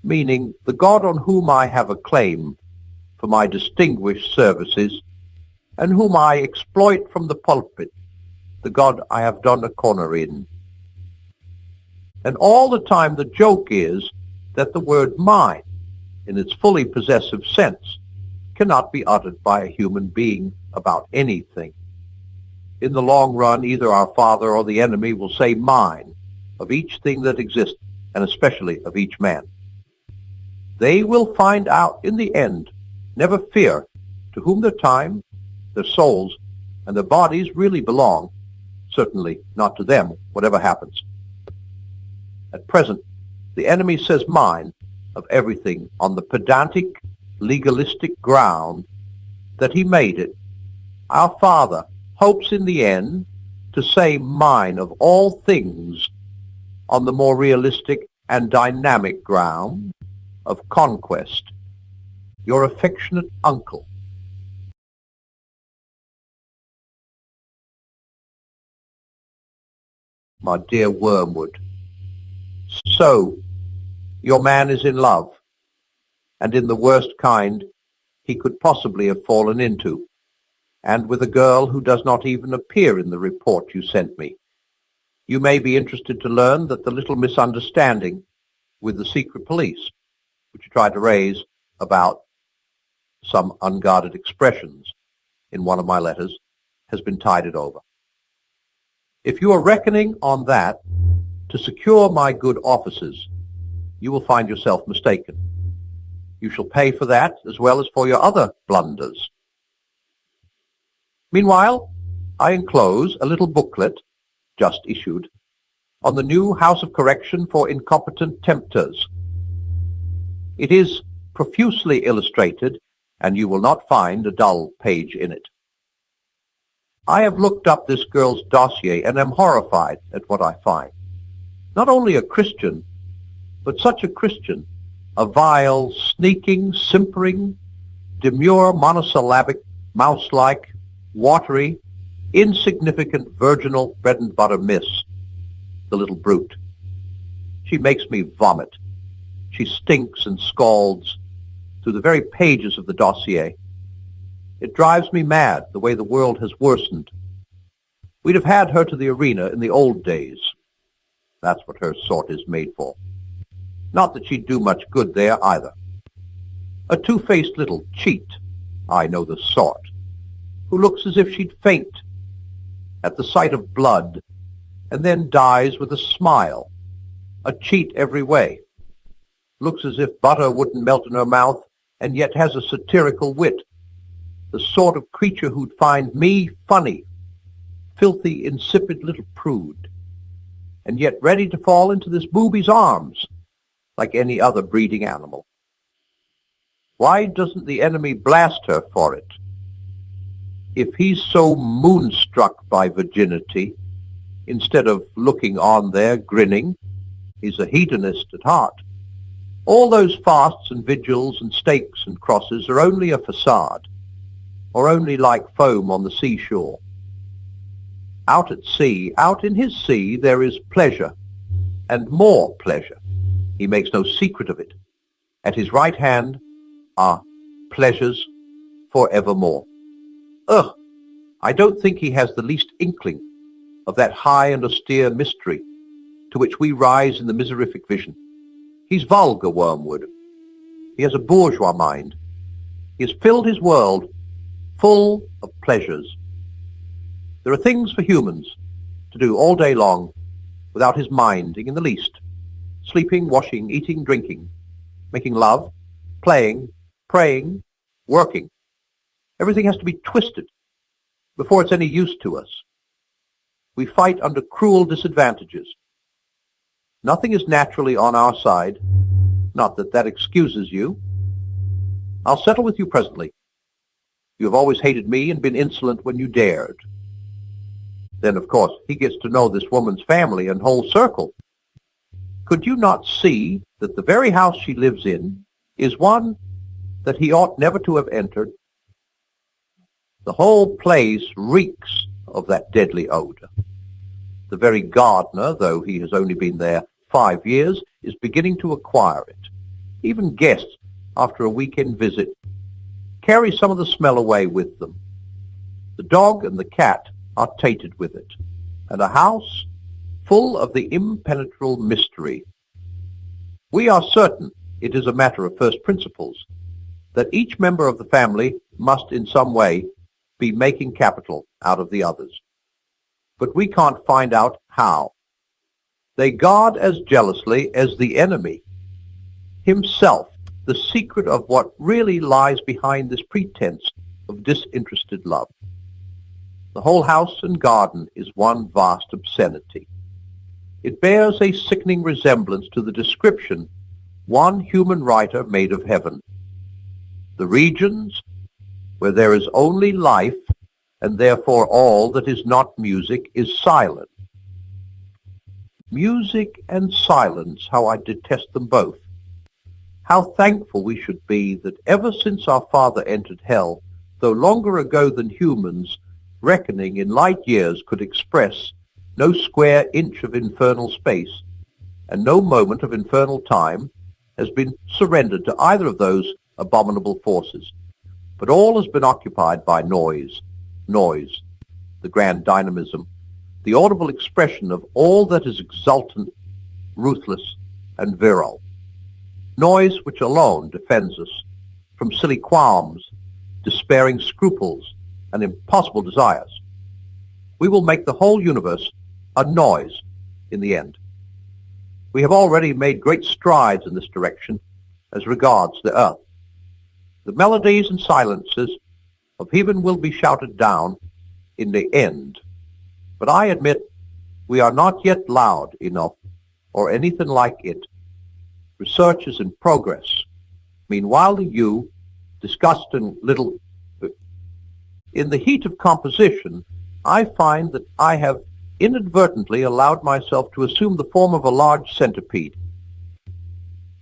meaning the God on whom I have a claim for my distinguished services, and whom I exploit from the pulpit, the God I have done a corner in. And all the time the joke is that the word mine in its fully possessive sense, cannot be uttered by a human being about anything. In the long run, either our father or the enemy will say mine of each thing that exists, and especially of each man. They will find out in the end, never fear, to whom their time, their souls, and their bodies really belong, certainly not to them, whatever happens. At present, the enemy says mine of everything on the pedantic, legalistic ground that he made it. Our Father hopes in the end to say mine of all things on the more realistic and dynamic ground of conquest. Your affectionate uncle. My dear Wormwood, so your man is in love, and in the worst kind he could possibly have fallen into, and with a girl who does not even appear in the report you sent me. You may be interested to learn that the little misunderstanding with the secret police, which you tried to raise about some unguarded expressions in one of my letters, has been tided over. If you are reckoning on that to secure my good offices, you will find yourself mistaken. You shall pay for that as well as for your other blunders. Meanwhile, I enclose a little booklet, just issued, on the new House of Correction for Incompetent Tempters. It is profusely illustrated, and you will not find a dull page in it. I have looked up this girl's dossier and am horrified at what I find. Not only a Christian, but such a Christian, a vile, sneaking, simpering, demure, monosyllabic, mouse-like, watery, insignificant, virginal bread-and-butter miss, the little brute. She makes me vomit. She stinks and scalds through the very pages of the dossier. It drives me mad, the way the world has worsened. We'd have had her to the arena in the old days. That's what her sort is made for. Not that she'd do much good there, either. A two-faced little cheat, I know the sort, who looks as if she'd faint at the sight of blood, and then dies with a smile. A cheat every way. Looks as if butter wouldn't melt in her mouth, and yet has a satirical wit. The sort of creature who'd find me funny, filthy, insipid little prude, and yet ready to fall into this booby's arms like any other breeding animal. Why doesn't the enemy blast her for it? If he's so moonstruck by virginity, instead of looking on there grinning, he's a hedonist at heart. All those fasts and vigils and stakes and crosses are only a facade, or only like foam on the seashore. Out at sea, out in his sea, there is pleasure, and more pleasure. He makes no secret of it. At his right hand are pleasures forevermore. Ugh! I don't think he has the least inkling of that high and austere mystery to which we rise in the miserific vision. He's vulgar, Wormwood. He has a bourgeois mind. He has filled his world full of pleasures. There are things for humans to do all day long without his minding in the least. Sleeping, washing, eating, drinking, making love, playing, praying, working. Everything has to be twisted before it's any use to us. We fight under cruel disadvantages. Nothing is naturally on our side. Not that that excuses you. I'll settle with you presently. You have always hated me and been insolent when you dared. Then, of course, he gets to know this woman's family and whole circle. Could you not see that the very house she lives in is one that he ought never to have entered? The whole place reeks of that deadly odor. The very gardener, though he has only been there 5 years, is beginning to acquire it. Even guests, after a weekend visit, carry some of the smell away with them. The dog and the cat are tainted with it, and a house full of the impenetrable mystery. We are certain it is a matter of first principles, that each member of the family must in some way be making capital out of the others. But we can't find out how. They guard as jealously as the enemy himself the secret of what really lies behind this pretense of disinterested love. The whole house and garden is one vast obscenity. It bears a sickening resemblance to the description one human writer made of heaven. The regions where there is only life, and therefore all that is not music is silent. Music and silence, how I detest them both. How thankful we should be that ever since our Father entered hell, though longer ago than humans, reckoning in light years could express, no square inch of infernal space, and no moment of infernal time has been surrendered to either of those abominable forces, but all has been occupied by noise, the grand dynamism, the audible expression of all that is exultant, ruthless, and virile. Noise which alone defends us from silly qualms, despairing scruples, and impossible desires. We will make the whole universe a noise in the end. We have already made great strides in this direction as regards the earth. The melodies and silences of heaven will be shouted down in the end. But I admit we are not yet loud enough or anything like it. Research is in progress. Meanwhile, the you, discussed in little... In the heat of composition, I find that I have inadvertently allowed myself to assume the form of a large centipede.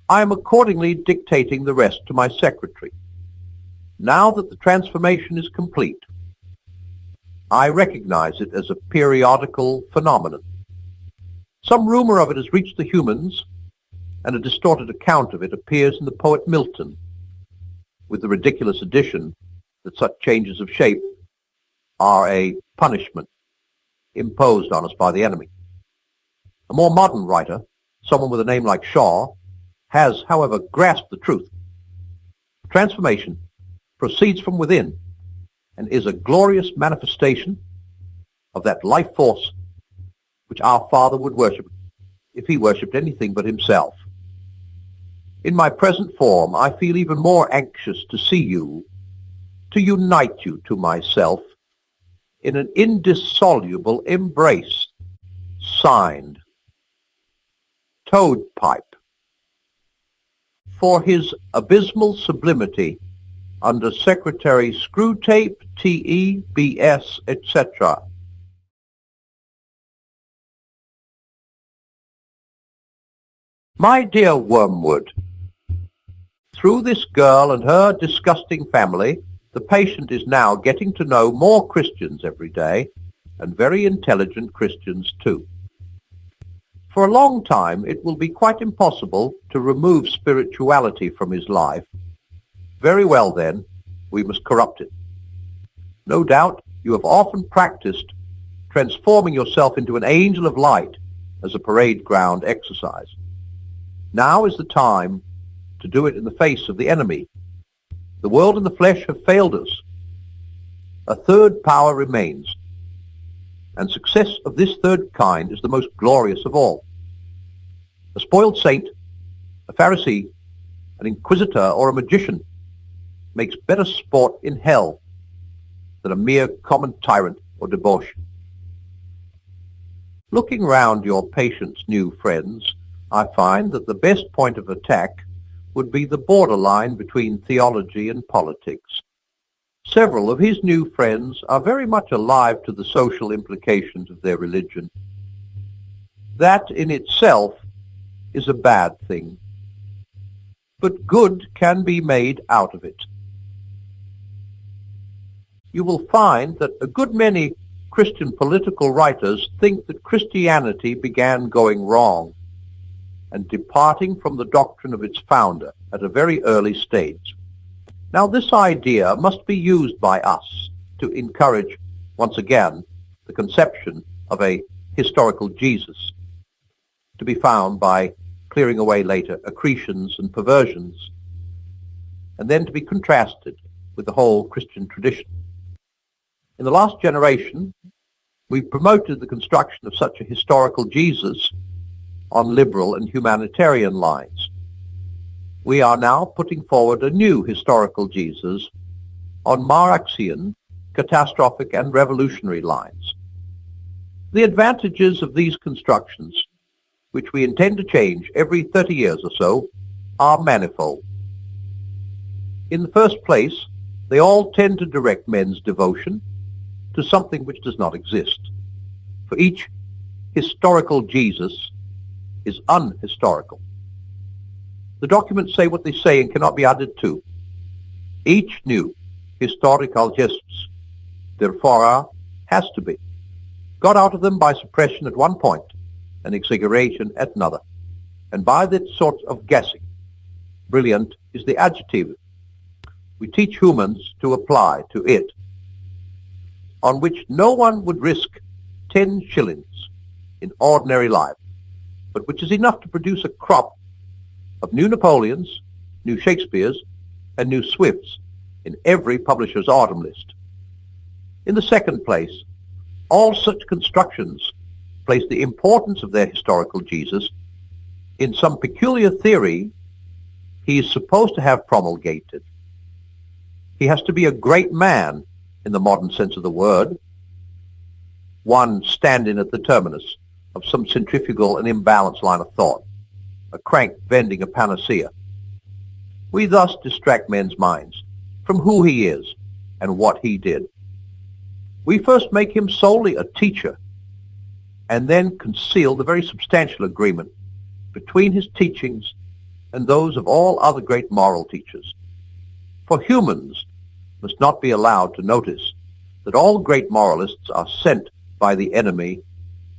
I am accordingly dictating the rest to my secretary. Now that the transformation is complete, I recognize it as a periodical phenomenon. Some rumor of it has reached the humans, and a distorted account of it appears in the poet Milton, with the ridiculous addition that such changes of shape are a punishment imposed on us by the enemy. A more modern writer, someone with a name like Shaw, has, however, grasped the truth. Transformation proceeds from within and is a glorious manifestation of that life force which our Father would worship if he worshipped anything but himself. In my present form, I feel even more anxious to see you, to unite you to myself in an indissoluble embrace. Signed, Toadpipe. For his abysmal sublimity, under Secretary Screwtape, T.E., B.S., etc. My dear Wormwood, through this girl and her disgusting family, the patient is now getting to know more Christians every day, and very intelligent Christians too. For a long time it will be quite impossible to remove spirituality from his life. Very well then, we must corrupt it. No doubt you have often practiced transforming yourself into an angel of light as a parade ground exercise. Now is the time to do it in the face of the enemy. The world and the flesh have failed us. A third power remains, and success of this third kind is the most glorious of all. A spoiled saint, a Pharisee, an inquisitor, or a magician makes better sport in hell than a mere common tyrant or debauch. Looking round your patient's new friends, I find that the best point of attack would be the borderline between theology and politics. Several of his new friends are very much alive to the social implications of their religion. That in itself is a bad thing, but good can be made out of it. You will find that a good many Christian political writers think that Christianity began going wrong and departing from the doctrine of its founder at a very early stage. Now this idea must be used by us to encourage, once again, the conception of a historical Jesus, to be found by clearing away later accretions and perversions, and then to be contrasted with the whole Christian tradition. In the last generation, we've promoted the construction of such a historical Jesus on liberal and humanitarian lines. We are now putting forward a new historical Jesus on Marxian, catastrophic and revolutionary lines. The advantages of these constructions, which we intend to change every 30 years or so, are manifold. In the first place, they all tend to direct men's devotion to something which does not exist. For each historical Jesus is unhistorical. The documents say what they say and cannot be added to. Each new historical Jesus, therefore, has to be got out of them by suppression at one point and exaggeration at another, and by that sort of guessing. Brilliant is the adjective we teach humans to apply to it, on which no one would risk 10 shillings in ordinary life, but which is enough to produce a crop of new Napoleons, new Shakespeares, and new Swifts in every publisher's autumn list. In the second place, all such constructions place the importance of their historical Jesus in some peculiar theory he is supposed to have promulgated. He has to be a great man in the modern sense of the word, one standing at the terminus of some centrifugal and imbalanced line of thought, a crank vending a panacea. We thus distract men's minds from who he is and what he did. We first make him solely a teacher, and then conceal the very substantial agreement between his teachings and those of all other great moral teachers. For humans must not be allowed to notice that all great moralists are sent by the enemy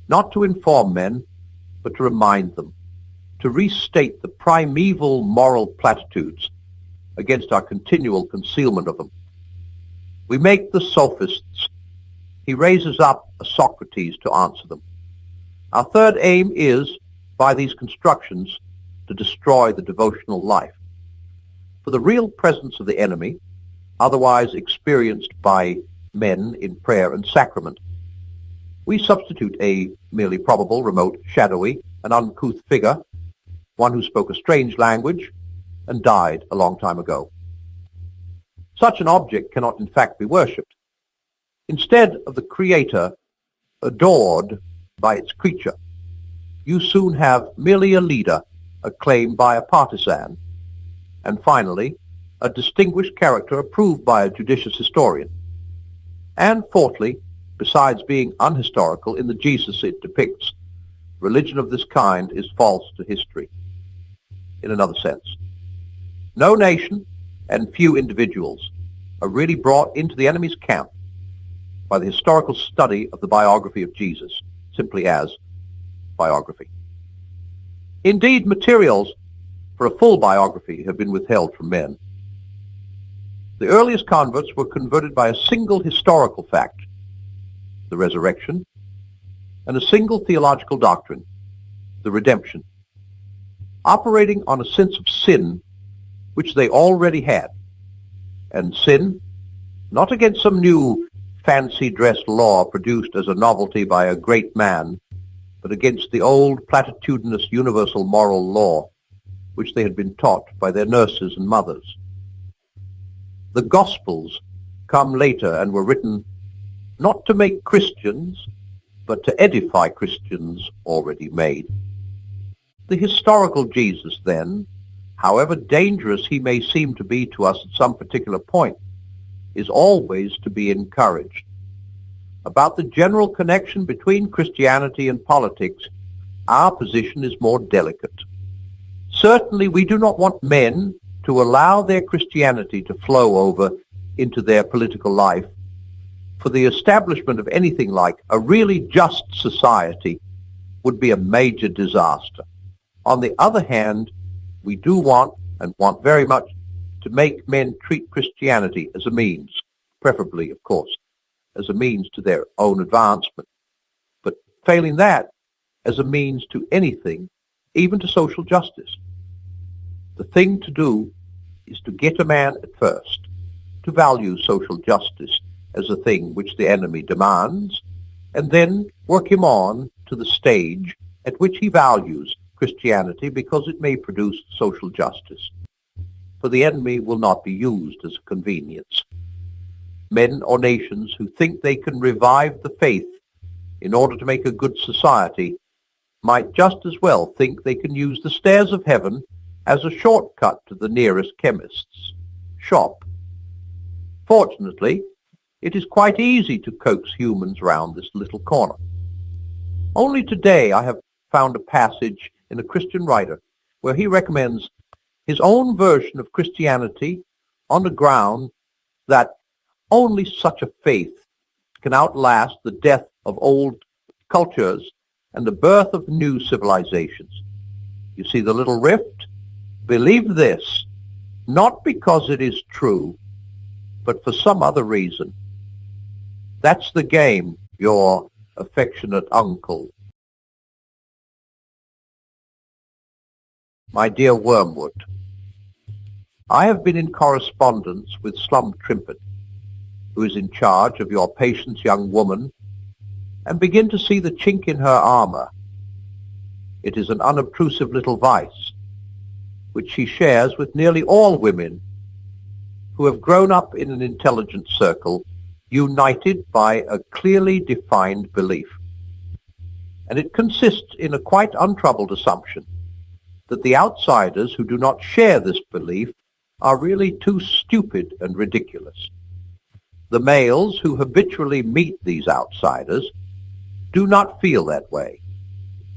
not to inform men, but to remind them, to restate the primeval moral platitudes against our continual concealment of them. We make the sophists. He raises up a Socrates to answer them. Our third aim is, by these constructions, to destroy the devotional life. For the real presence of the enemy, otherwise experienced by men in prayer and sacrament, we substitute a merely probable, remote, shadowy, and uncouth figure, one who spoke a strange language and died a long time ago. Such an object cannot in fact be worshipped. Instead of the Creator adored by its creature, you soon have merely a leader acclaimed by a partisan, and finally, a distinguished character approved by a judicious historian. And fourthly, besides being unhistorical in the Jesus it depicts, religion of this kind is false to history. In another sense, no nation and few individuals are really brought into the enemy's camp by the historical study of the biography of Jesus, simply as biography. Indeed, materials for a full biography have been withheld from men. The earliest converts were converted by a single historical fact, the resurrection, and a single theological doctrine, the redemption, operating on a sense of sin which they already had, and sin not against some new fancy-dressed law produced as a novelty by a great man, but against the old platitudinous universal moral law which they had been taught by their nurses and mothers. The Gospels come later and were written not to make Christians, but to edify Christians already made. The historical Jesus, then, however dangerous he may seem to be to us at some particular point, is always to be encouraged. About the general connection between Christianity and politics, our position is more delicate. Certainly we do not want men to allow their Christianity to flow over into their political life, for the establishment of anything like a really just society would be a major disaster. On the other hand, we do want, and want very much, to make men treat Christianity as a means, preferably, of course, as a means to their own advancement, but failing that, as a means to anything even to social justice. The thing to do is to get a man at first to value social justice as a thing which the enemy demands, and then work him on to the stage at which he values Christianity because it may produce social justice. For the enemy will not be used as a convenience. Men or nations who think they can revive the faith in order to make a good society might just as well think they can use the stairs of heaven as a shortcut to the nearest chemist's shop. Fortunately, it is quite easy to coax humans round this little corner. Only today I have found a passage in a Christian writer where he recommends his own version of Christianity on the ground that only such a faith can outlast the death of old cultures and the birth of new civilizations. You see the little rift? Believe this, not because it is true, but for some other reason. That's the game, your affectionate uncle. My dear Wormwood, I have been in correspondence with Slum Trimpet, who is in charge of your patient's young woman, and begin to see the chink in her armor. It is an unobtrusive little vice, which she shares with nearly all women who have grown up in an intelligent circle, united by a clearly defined belief. And it consists in a quite untroubled assumption that the outsiders who do not share this belief are really too stupid and ridiculous. The males who habitually meet these outsiders do not feel that way.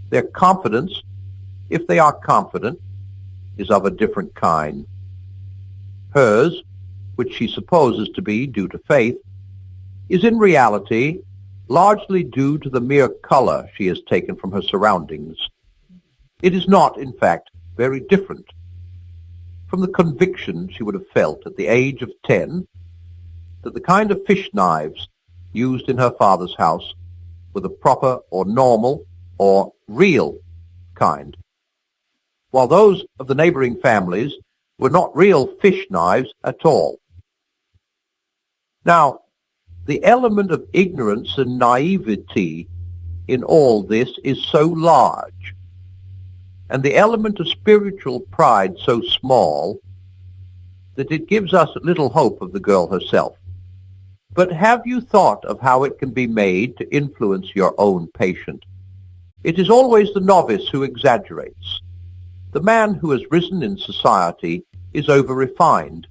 Their confidence, if they are confident, is of a different kind. Hers, which she supposes to be due to faith, is in reality largely due to the mere color she has taken from her surroundings. It is not, in fact, very different from the conviction she would have felt at the age of 10 that the kind of fish knives used in her father's house were the proper or normal or real kind, while those of the neighboring families were not real fish knives at all. Now, the element of ignorance and naivety in all this is so large, and the element of spiritual pride so small, that it gives us little hope of the girl herself. But have you thought of how it can be made to influence your own patient? It is always the novice who exaggerates. The man who has risen in society is over-refined.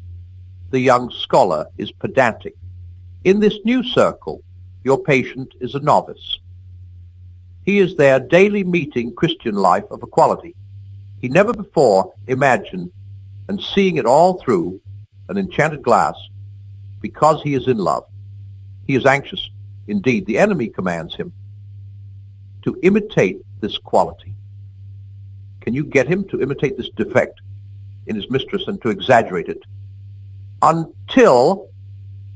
The young scholar is pedantic. In this new circle, your patient is a novice. He is there daily meeting Christian life of equality. He never before imagined and seeing it all through an enchanted glass because he is in love. He is anxious. Indeed, the enemy commands him to imitate this quality. Can you get him to imitate this defect in his mistress and to exaggerate it until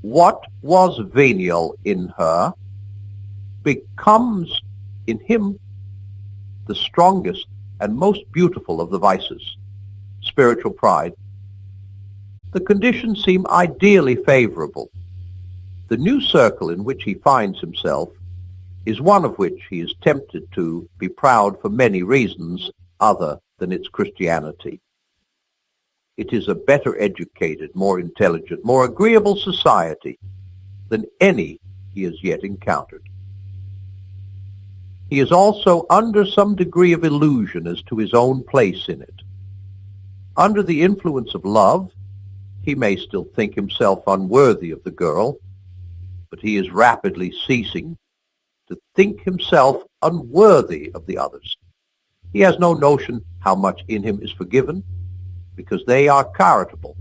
what was venial in her becomes in him the strongest and most beautiful of the vices, spiritual pride? The conditions seem ideally favorable. The new circle in which he finds himself is one of which he is tempted to be proud for many reasons other than its Christianity. It is a better educated, more intelligent, more agreeable society than any he has yet encountered. He is also under some degree of illusion as to his own place in it. Under the influence of love, he may still think himself unworthy of the girl, but he is rapidly ceasing to think himself unworthy of the others. He has no notion how much in him is forgiven, because they are charitable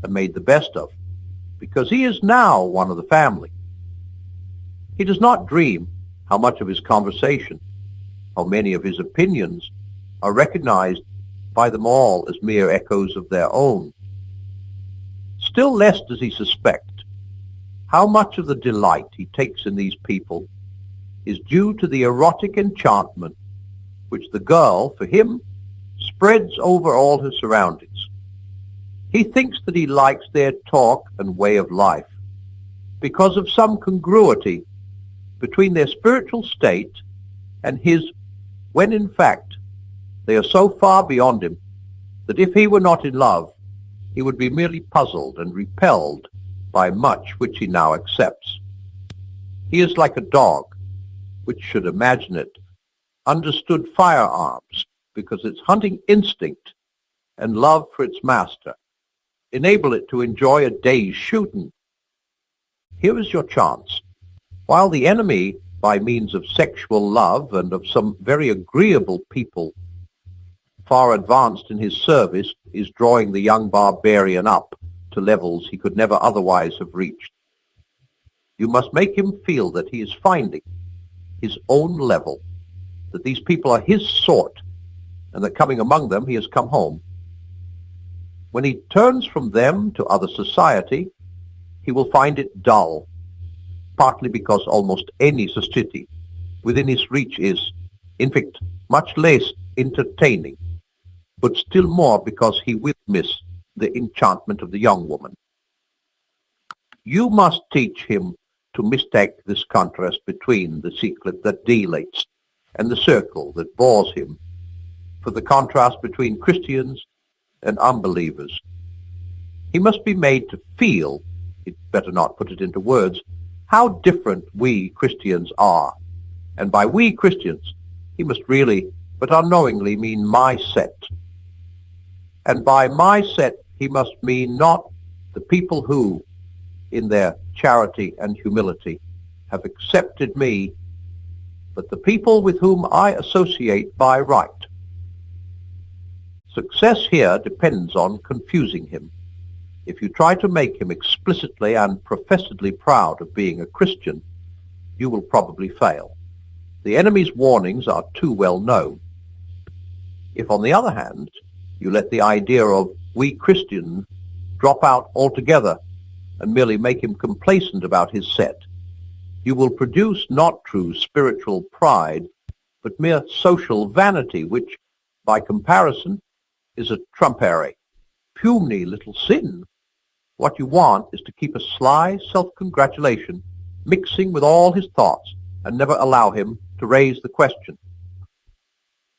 and made the best of, because he is now one of the family. He does not dream how much of his conversation, how many of his opinions are recognized by them all as mere echoes of their own. Still less does he suspect how much of the delight he takes in these people is due to the erotic enchantment which the girl, for him, spreads over all his surroundings. He thinks that he likes their talk and way of life because of some congruity between their spiritual state and his, when in fact they are so far beyond him that if he were not in love, he would be merely puzzled and repelled by much which he now accepts. He is like a dog, which should imagine it, understood firearms because its hunting instinct and love for its master enable it to enjoy a day's shooting. Here is your chance. While the enemy, by means of sexual love and of some very agreeable people far advanced in his service, is drawing the young barbarian up to levels he could never otherwise have reached, you must make him feel that he is finding his own level, that these people are his sort, and that coming among them he has come home. When he turns from them to other society, he will find it dull, partly because almost any society within his reach is, in fact, much less entertaining, but still more because he will miss the enchantment of the young woman. You must teach him to mistake this contrast between the secret that dilates and the circle that bores him for the contrast between Christians and unbelievers. He must be made to feel, he'd better not put it into words, how different we Christians are. And by we Christians, he must really, but unknowingly, mean my set. And by my set, he must mean not the people who, in their charity and humility, have accepted me, but the people with whom I associate by right. Success here depends on confusing him. If you try to make him explicitly and professedly proud of being a Christian, you will probably fail. The enemy's warnings are too well known. If, on the other hand, you let the idea of we Christians drop out altogether and merely make him complacent about his set, you will produce not true spiritual pride, but mere social vanity, which, by comparison, is a trumpery, puny little sin. What you want is to keep a sly self-congratulation mixing with all his thoughts and never allow him to raise the question,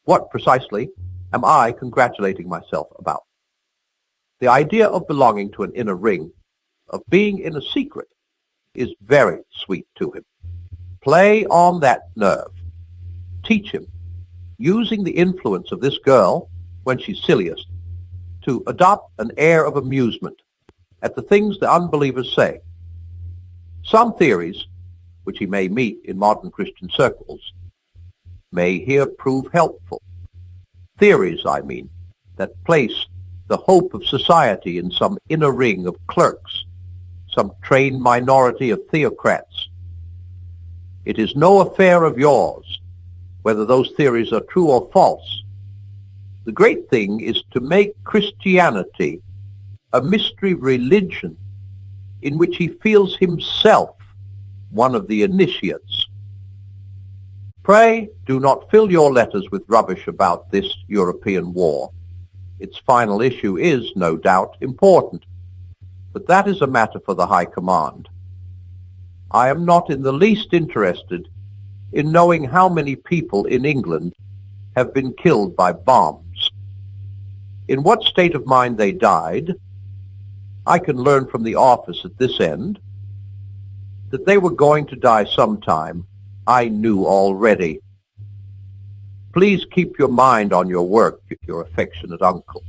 what precisely am I congratulating myself about? The idea of belonging to an inner ring, of being in a secret, is very sweet to him. Play on that nerve. Teach him, using the influence of this girl when she's silliest, to adopt an air of amusement at the things the unbelievers say. Some theories, which he may meet in modern Christian circles, may here prove helpful. Theories, I mean, that place the hope of society in some inner ring of clerks, some trained minority of theocrats. It is no affair of yours whether those theories are true or false. The great thing is to make Christianity a mystery religion in which he feels himself one of the initiates. Pray do not fill your letters with rubbish about this European war. Its final issue is, no doubt, important, but that is a matter for the High Command. I am not in the least interested in knowing how many people in England have been killed by bombs. In what state of mind they died, I can learn from the office at this end. That they were going to die sometime, I knew already. Please keep your mind on your work, your affectionate uncle.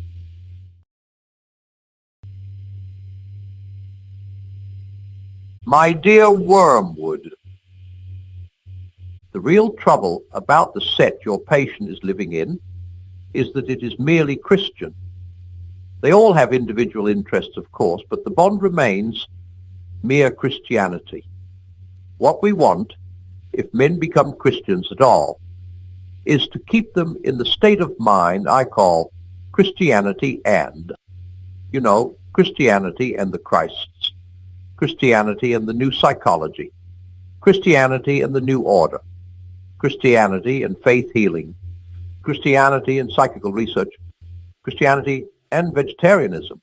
My dear Wormwood, the real trouble about the set your patient is living in is that it is merely Christian. They all have individual interests, of course, but the bond remains mere Christianity. What we want, if men become Christians at all, is to keep them in the state of mind I call Christianity and, Christianity and the Christs, Christianity and the new psychology, Christianity and the new order, Christianity and faith healing, Christianity and psychical research, Christianity and vegetarianism,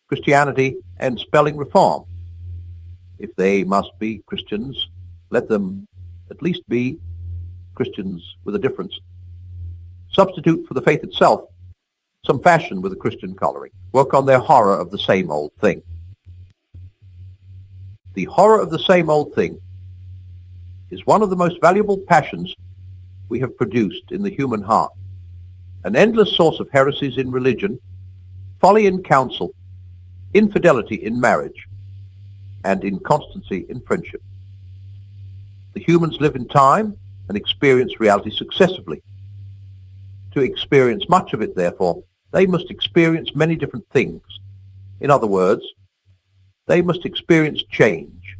Christianity and spelling reform. If they must be Christians, let them at least be Christians with a difference. Substitute for the faith itself some fashion with a Christian coloring. Work on their horror of the same old thing. The horror of the same old thing is one of the most valuable passions we have produced in the human heart, an endless source of heresies in religion, folly in counsel, infidelity in marriage, and inconstancy in friendship. The humans live in time and experience reality successively. To experience much of it, therefore, they must experience many different things. In other words, they must experience change.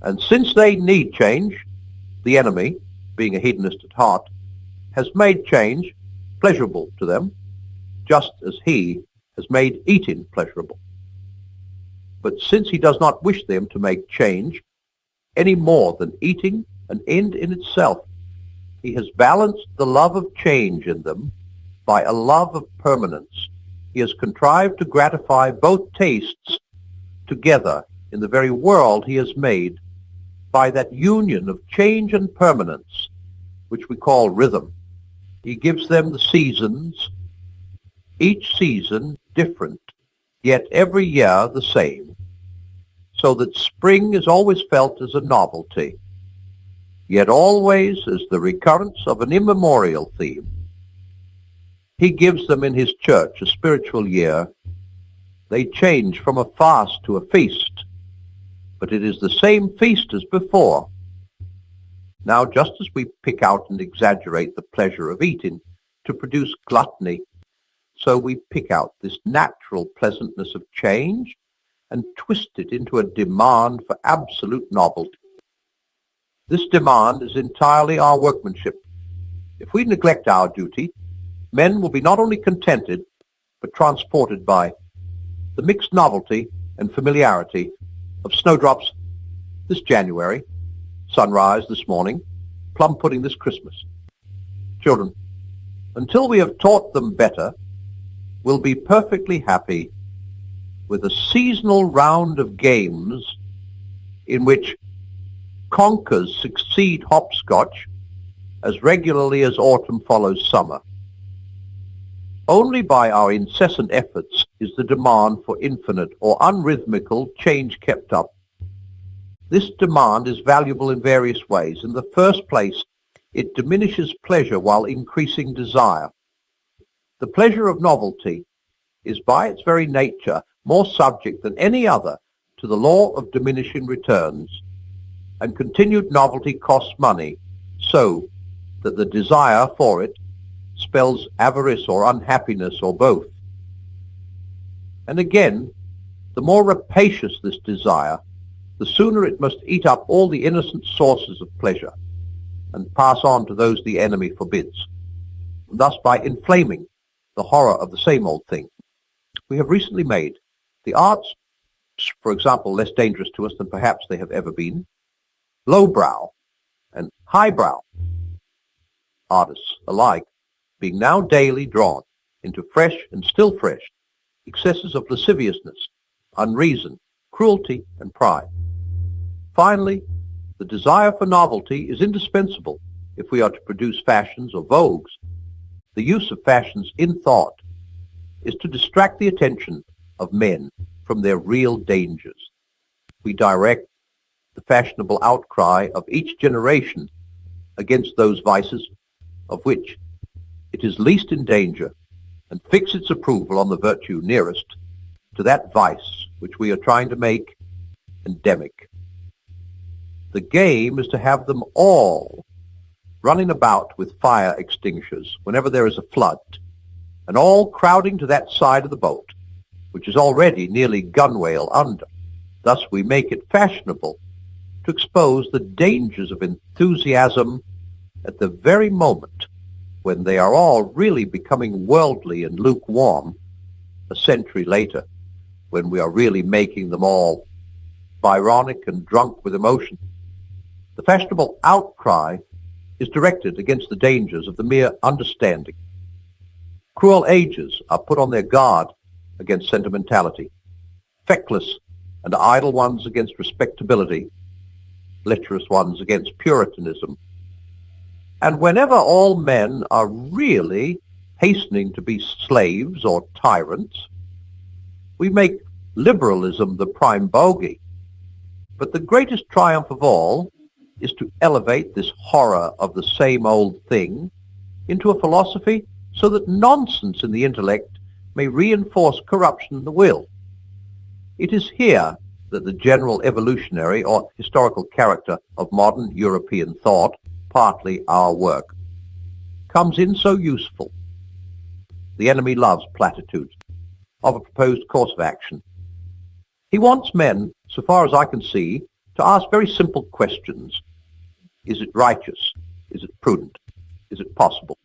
And since they need change, the enemy, being a hedonist at heart, has made change pleasurable to them, just as he has made eating pleasurable. But since he does not wish them to make change any more than eating an end in itself, he has balanced the love of change in them by a love of permanence. He has contrived to gratify both tastes together in the very world he has made by that union of change and permanence, which we call rhythm. He gives them the seasons, each season different, yet every year the same, so that spring is always felt as a novelty, yet always as the recurrence of an immemorial theme. He gives them in his church a spiritual year. They change from a fast to a feast, but it is the same feast as before. Now, just as we pick out and exaggerate the pleasure of eating to produce gluttony, so we pick out this natural pleasantness of change and twist it into a demand for absolute novelty. This demand is entirely our workmanship. If we neglect our duty, men will be not only contented, but transported by the mixed novelty and familiarity of snowdrops this January, sunrise this morning, plum pudding this Christmas. Children, until we have taught them better, we'll be perfectly happy with a seasonal round of games in which conkers succeed hopscotch as regularly as autumn follows summer. Only by our incessant efforts is the demand for infinite or unrhythmical change kept up. This demand is valuable in various ways. In the first place, it diminishes pleasure while increasing desire. The pleasure of novelty is by its very nature more subject than any other to the law of diminishing returns, and continued novelty costs money, so that the desire for it spells avarice or unhappiness or both. And again, the more rapacious this desire, the sooner it must eat up all the innocent sources of pleasure and pass on to those the enemy forbids, thus by inflaming the horror of the same old thing. We have recently made the arts, for example, less dangerous to us than perhaps they have ever been, lowbrow and highbrow artists alike being now daily drawn into fresh and still fresh excesses of lasciviousness, unreason, cruelty, and pride. Finally, the desire for novelty is indispensable if we are to produce fashions or vogues. The use of fashions in thought is to distract the attention of men from their real dangers. We direct the fashionable outcry of each generation against those vices of which it is least in danger, and fix its approval on the virtue nearest to that vice which we are trying to make endemic. The game is to have them all running about with fire extinguishers whenever there is a flood, and all crowding to that side of the boat, which is already nearly gunwale under. Thus we make it fashionable to expose the dangers of enthusiasm at the very moment when they are all really becoming worldly and lukewarm, a century later, when we are really making them all Byronic and drunk with emotion. The fashionable outcry is directed against the dangers of the mere understanding. Cruel ages are put on their guard against sentimentality, feckless and idle ones against respectability, lecherous ones against puritanism. And whenever all men are really hastening to be slaves or tyrants, we make liberalism the prime bogey. But the greatest triumph of all is to elevate this horror of the same old thing into a philosophy so that nonsense in the intellect may reinforce corruption in the will. It is here that the general evolutionary or historical character of modern European thought, partly our work, comes in so useful. The enemy loves platitudes of a proposed course of action. He wants men, so far as I can see, to ask very simple questions. Is it righteous? Is it prudent? Is it possible?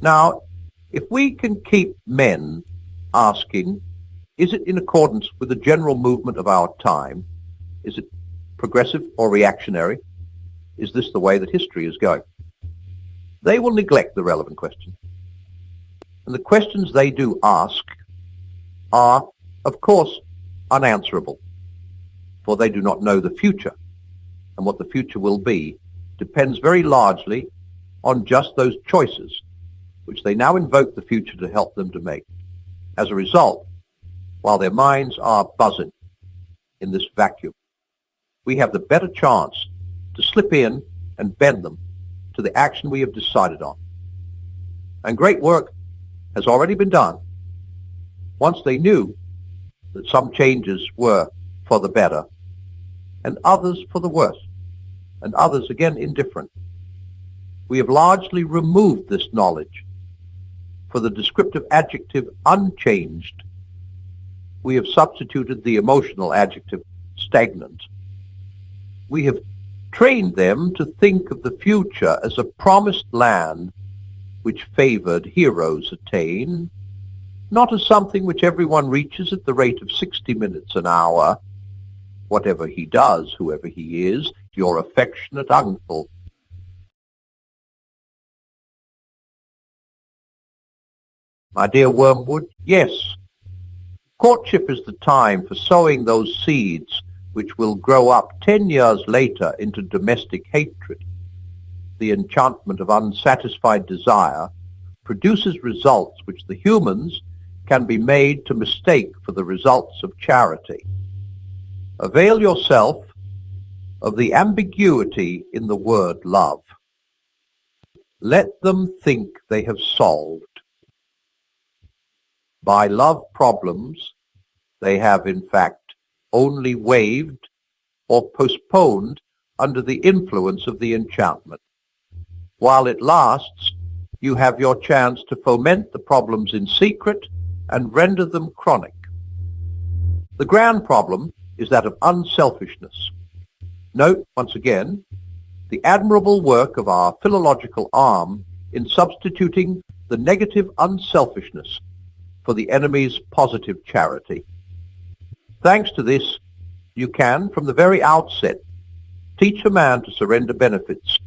Now, if we can keep men asking, is it in accordance with the general movement of our time? Is it progressive or reactionary? Is this the way that history is going? They will neglect the relevant question. And the questions they do ask are, of course, unanswerable, for they do not know the future, and what the future will be depends very largely on just those choices which they now invoke the future to help them to make. As a result, while their minds are buzzing in this vacuum, we have the better chance to slip in and bend them to the action we have decided on. And great work has already been done once they knew that some changes were for the better and others for the worse, and others again indifferent. We have largely removed this knowledge. For the descriptive adjective unchanged, we have substituted the emotional adjective stagnant. We have trained them to think of the future as a promised land which favored heroes attain, not as something which everyone reaches at the rate of 60 minutes an hour, whatever he does, whoever he is, your affectionate uncle. My dear Wormwood, yes, courtship is the time for sowing those seeds which will grow up 10 years later into domestic hatred. The enchantment of unsatisfied desire produces results which the humans can be made to mistake for the results of charity. Avail yourself of the ambiguity in the word love. Let them think they have solved. By love problems, they have in fact only waived or postponed under the influence of the enchantment. While it lasts, you have your chance to foment the problems in secret and render them chronic. The grand problem is that of unselfishness. Note, once again, the admirable work of our philological arm in substituting the negative unselfishness for the enemy's positive charity. Thanks to this, you can, from the very outset, teach a man to surrender benefits,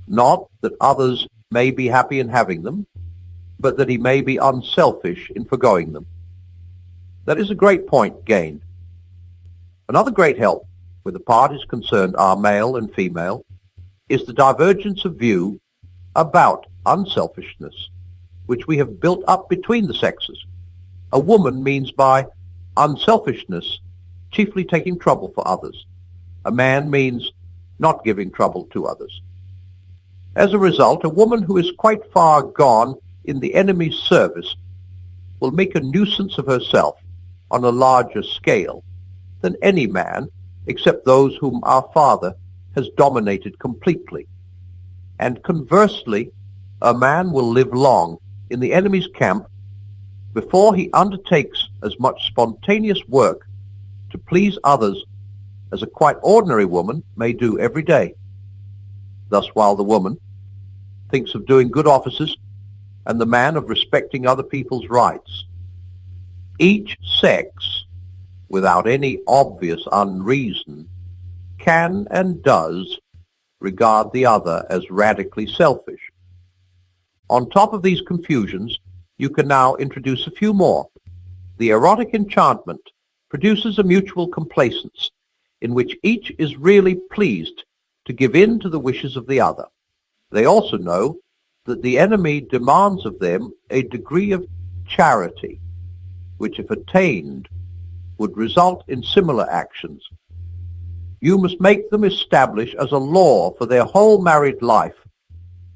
not that others may be happy in having them, but that he may be unselfish in forgoing them. That is a great point gained. Another great help, where the parties concerned are male and female, is the divergence of view about unselfishness, which we have built up between the sexes. A woman means by unselfishness chiefly taking trouble for others. A man means not giving trouble to others. As a result, a woman who is quite far gone in the enemy's service will make a nuisance of herself on a larger scale than any man, except those whom our Father has dominated completely. And conversely, a man will live long in the enemy's camp before he undertakes as much spontaneous work to please others as a quite ordinary woman may do every day. Thus, while the woman thinks of doing good offices and the man of respecting other people's rights, each sex, without any obvious unreason, can and does regard the other as radically selfish. On top of these confusions, you can now introduce a few more. The erotic enchantment produces a mutual complacence in which each is really pleased to give in to the wishes of the other. They also know that the enemy demands of them a degree of charity, which if attained would result in similar actions. You must make them establish as a law for their whole married life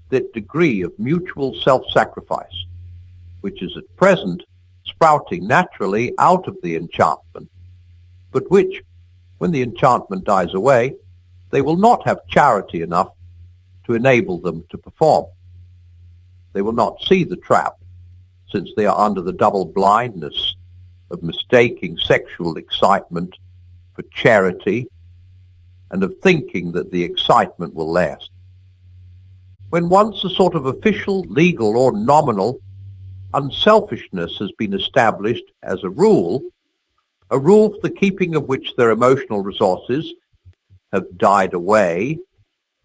that degree of mutual self-sacrifice, which is at present sprouting naturally out of the enchantment, but which, when the enchantment dies away, they will not have charity enough to enable them to perform. They will not see the trap, since they are under the double blindness of mistaking sexual excitement for charity and of thinking that the excitement will last. When once a sort of official, legal, or nominal unselfishness has been established as a rule for the keeping of which their emotional resources have died away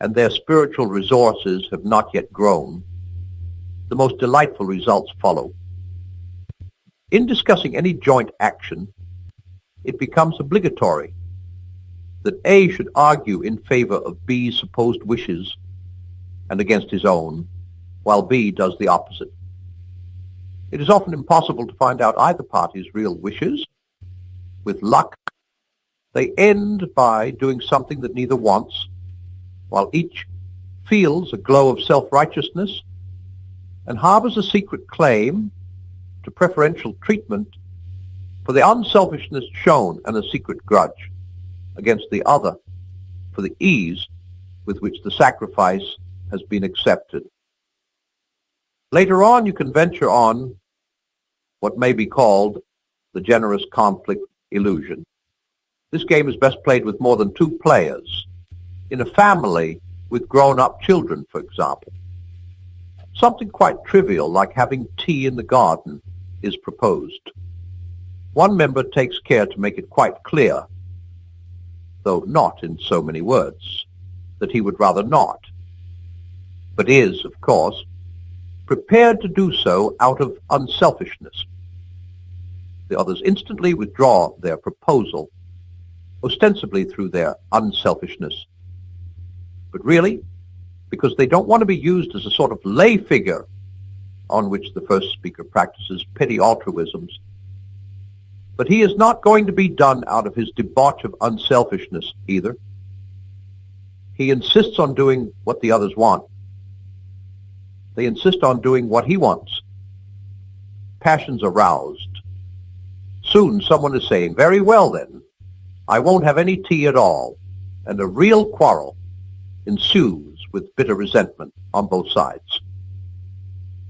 and their spiritual resources have not yet grown, the most delightful results follow. In discussing any joint action, it becomes obligatory that A should argue in favor of B's supposed wishes and against his own, while B does the opposite. It is often impossible to find out either party's real wishes. With luck, they end by doing something that neither wants, while each feels a glow of self-righteousness and harbors a secret claim to preferential treatment for the unselfishness shown and a secret grudge against the other for the ease with which the sacrifice has been accepted. Later on, you can venture on what may be called the generous conflict illusion. This game is best played with more than 2 players, in a family with grown-up children, for example. Something quite trivial, like having tea in the garden, is proposed. One member takes care to make it quite clear, though not in so many words, that he would rather not, but is, of course, prepared to do so out of unselfishness. The others instantly withdraw their proposal, ostensibly through their unselfishness, but really because they don't want to be used as a sort of lay figure on which the first speaker practices petty altruisms. But he is not going to be done out of his debauch of unselfishness either. He insists on doing what the others want. They insist on doing what he wants. Passions are roused. Soon someone is saying, "Very well then, I won't have any tea at all," and a real quarrel ensues with bitter resentment on both sides.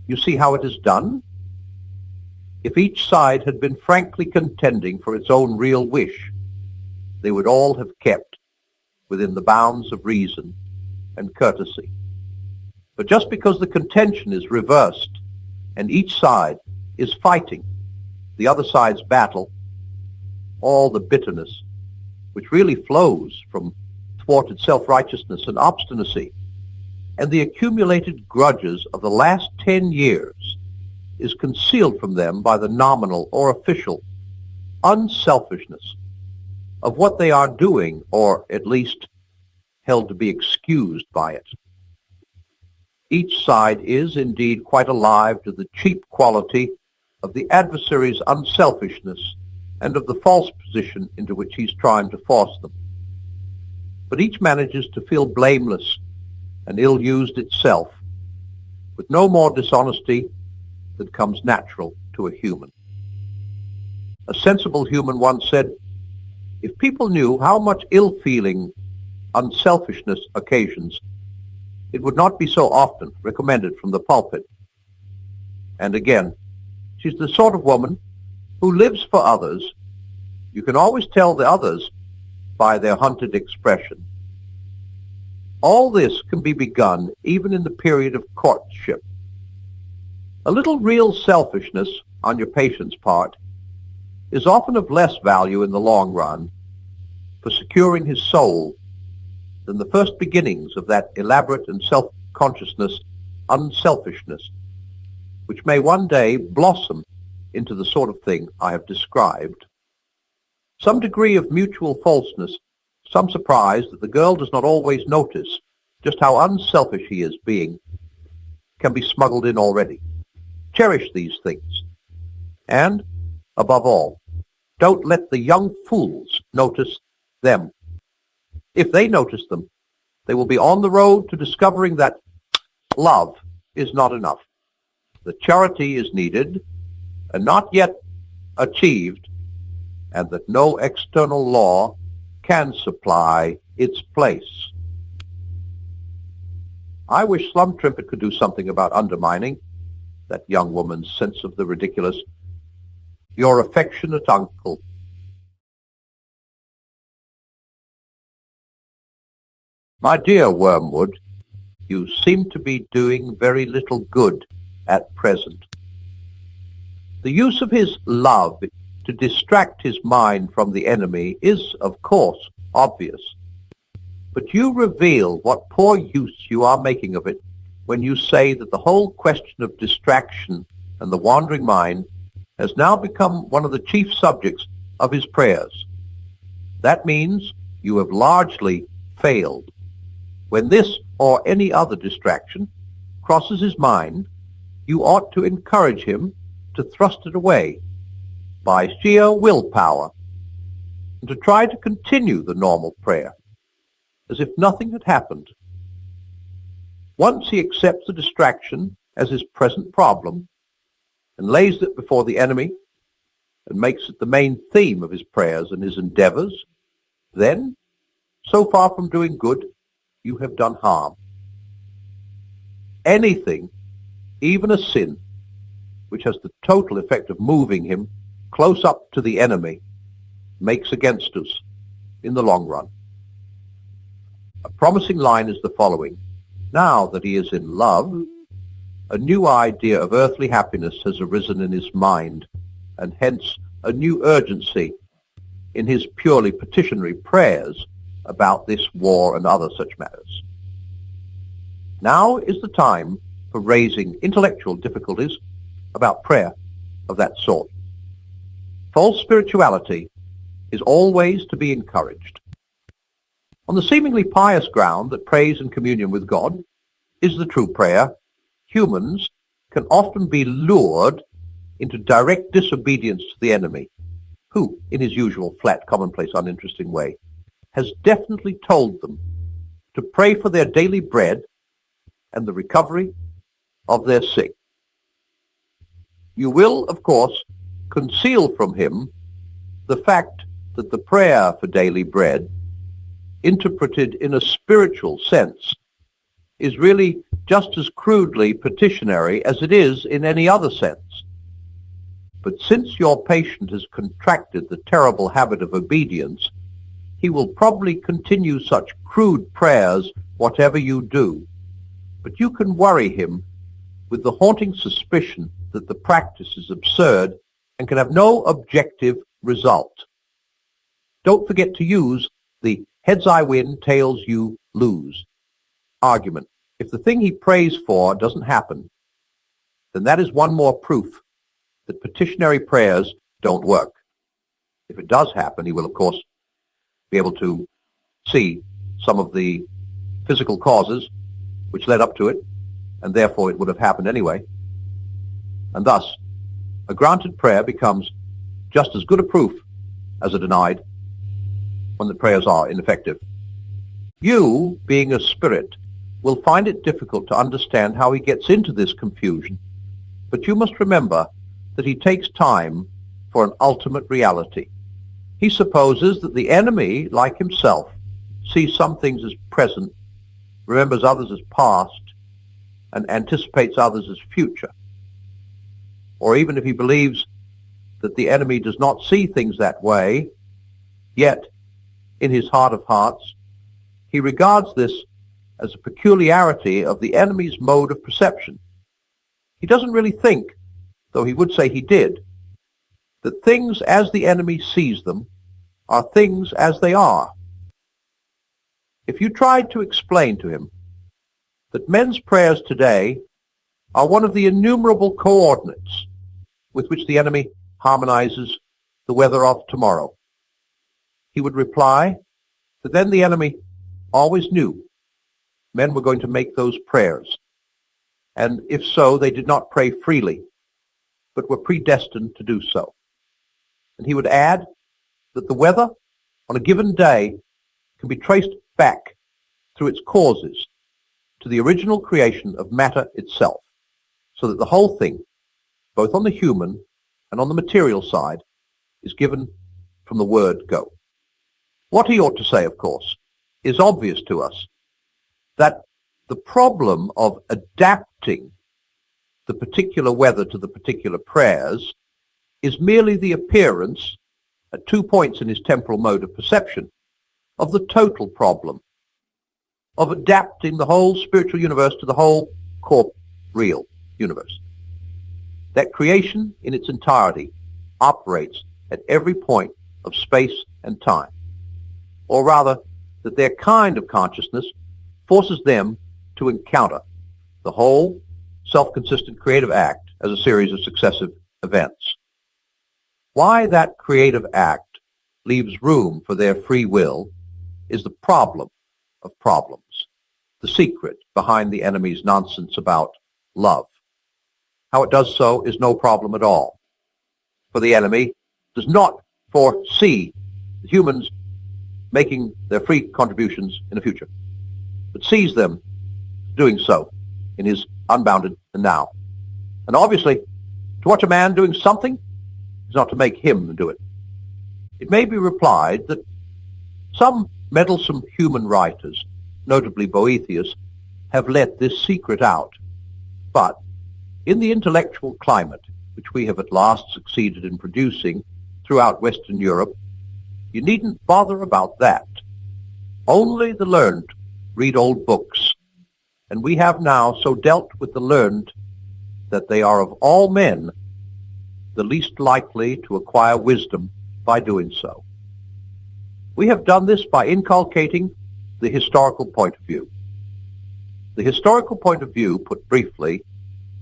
You see how it is done? If each side had been frankly contending for its own real wish, they would all have kept within the bounds of reason and courtesy. But just because the contention is reversed and each side is fighting the other side's battle, all the bitterness which really flows from thwarted self-righteousness and obstinacy and the accumulated grudges of the last 10 years is concealed from them by the nominal or official unselfishness of what they are doing, or at least held to be excused by it. Each side is indeed quite alive to the cheap quality of the adversary's unselfishness and of the false position into which he's trying to force them. But each manages to feel blameless and ill-used itself, with no more dishonesty than comes natural to a human. A sensible human once said, "If people knew how much ill-feeling unselfishness occasions, it would not be so often recommended from the pulpit." And again, she's the sort of woman who lives for others. You can always tell the others by their hunted expression. All this can be begun even in the period of courtship. A little real selfishness on your patient's part is often of less value in the long run for securing his soul than the first beginnings of that elaborate and self-consciousness unselfishness which may one day blossom into the sort of thing I have described. Some degree of mutual falseness, some surprise that the girl does not always notice just how unselfish he is being, can be smuggled in already. Cherish these things. And, above all, don't let the young fools notice them. If they notice them, they will be on the road to discovering that love is not enough. That charity is needed and not yet achieved, and that no external law can supply its place. I wish Slum Trimpet could do something about undermining that young woman's sense of the ridiculous. Your affectionate uncle. My dear Wormwood, you seem to be doing very little good at present. The use of his love to distract his mind from the enemy is, of course, obvious. But you reveal what poor use you are making of it when you say that the whole question of distraction and the wandering mind has now become one of the chief subjects of his prayers. That means you have largely failed. When this or any other distraction crosses his mind, you ought to encourage him to thrust it away by sheer willpower and to try to continue the normal prayer as if nothing had happened. Once he accepts the distraction as his present problem and lays it before the enemy and makes it the main theme of his prayers and his endeavors, then, so far from doing good, you have done harm. Anything, even a sin, which has the total effect of moving him close up to the enemy, makes against us in the long run. A promising line is the following. Now that he is in love, a new idea of earthly happiness has arisen in his mind, and hence a new urgency in his purely petitionary prayers about this war and other such matters. Now is the time for raising intellectual difficulties about prayer of that sort. False spirituality is always to be encouraged. On the seemingly pious ground that praise and communion with God is the true prayer, humans can often be lured into direct disobedience to the enemy, who, in his usual flat, commonplace, uninteresting way, has definitely told them to pray for their daily bread and the recovery of their sick. You will, of course, conceal from him the fact that the prayer for daily bread, interpreted in a spiritual sense, is really just as crudely petitionary as it is in any other sense. But since your patient has contracted the terrible habit of obedience, he will probably continue such crude prayers whatever you do. But you can worry him with the haunting suspicion that the practice is absurd and can have no objective result. Don't forget to use the heads I win, tails you lose argument. If the thing he prays for doesn't happen, then that is one more proof that petitionary prayers don't work. If it does happen, he will, of course, be able to see some of the physical causes which led up to it, and therefore it would have happened anyway. And thus, a granted prayer becomes just as good a proof as a denied when the prayers are ineffective. You, being a spirit, will find it difficult to understand how he gets into this confusion, but you must remember that he takes time for an ultimate reality. He supposes that the enemy, like himself, sees some things as present, remembers others as past, and anticipates others as future. Or even if he believes that the enemy does not see things that way, yet, in his heart of hearts, he regards this as a peculiarity of the enemy's mode of perception. He doesn't really think, though he would say he did, that things as the enemy sees them are things as they are. If you tried to explain to him that men's prayers today are one of the innumerable coordinates with which the enemy harmonizes the weather of tomorrow. He would reply that then the enemy always knew men were going to make those prayers, and if so, they did not pray freely, but were predestined to do so. And he would add that the weather on a given day can be traced back through its causes to the original creation of matter itself, so that the whole thing, both on the human and on the material side, is given from the word go. What he ought to say, of course, is obvious to us, that the problem of adapting the particular weather to the particular prayers is merely the appearance, at 2 points in his temporal mode of perception, of the total problem of adapting the whole spiritual universe to the whole corporeal universe. That creation in its entirety operates at every point of space and time, or rather that their kind of consciousness forces them to encounter the whole self-consistent creative act as a series of successive events. Why that creative act leaves room for their free will is the problem of problems, the secret behind the enemy's nonsense about love. How it does so is no problem at all, for the enemy does not foresee the humans making their free contributions in the future, but sees them doing so in his unbounded now. And obviously, to watch a man doing something is not to make him do it. It may be replied that some meddlesome human writers, notably Boethius, have let this secret out, but in the intellectual climate which we have at last succeeded in producing throughout Western Europe, you needn't bother about that. Only the learned read old books, and we have now so dealt with the learned that they are of all men the least likely to acquire wisdom by doing so. We have done this by inculcating the historical point of view. The historical point of view, put briefly,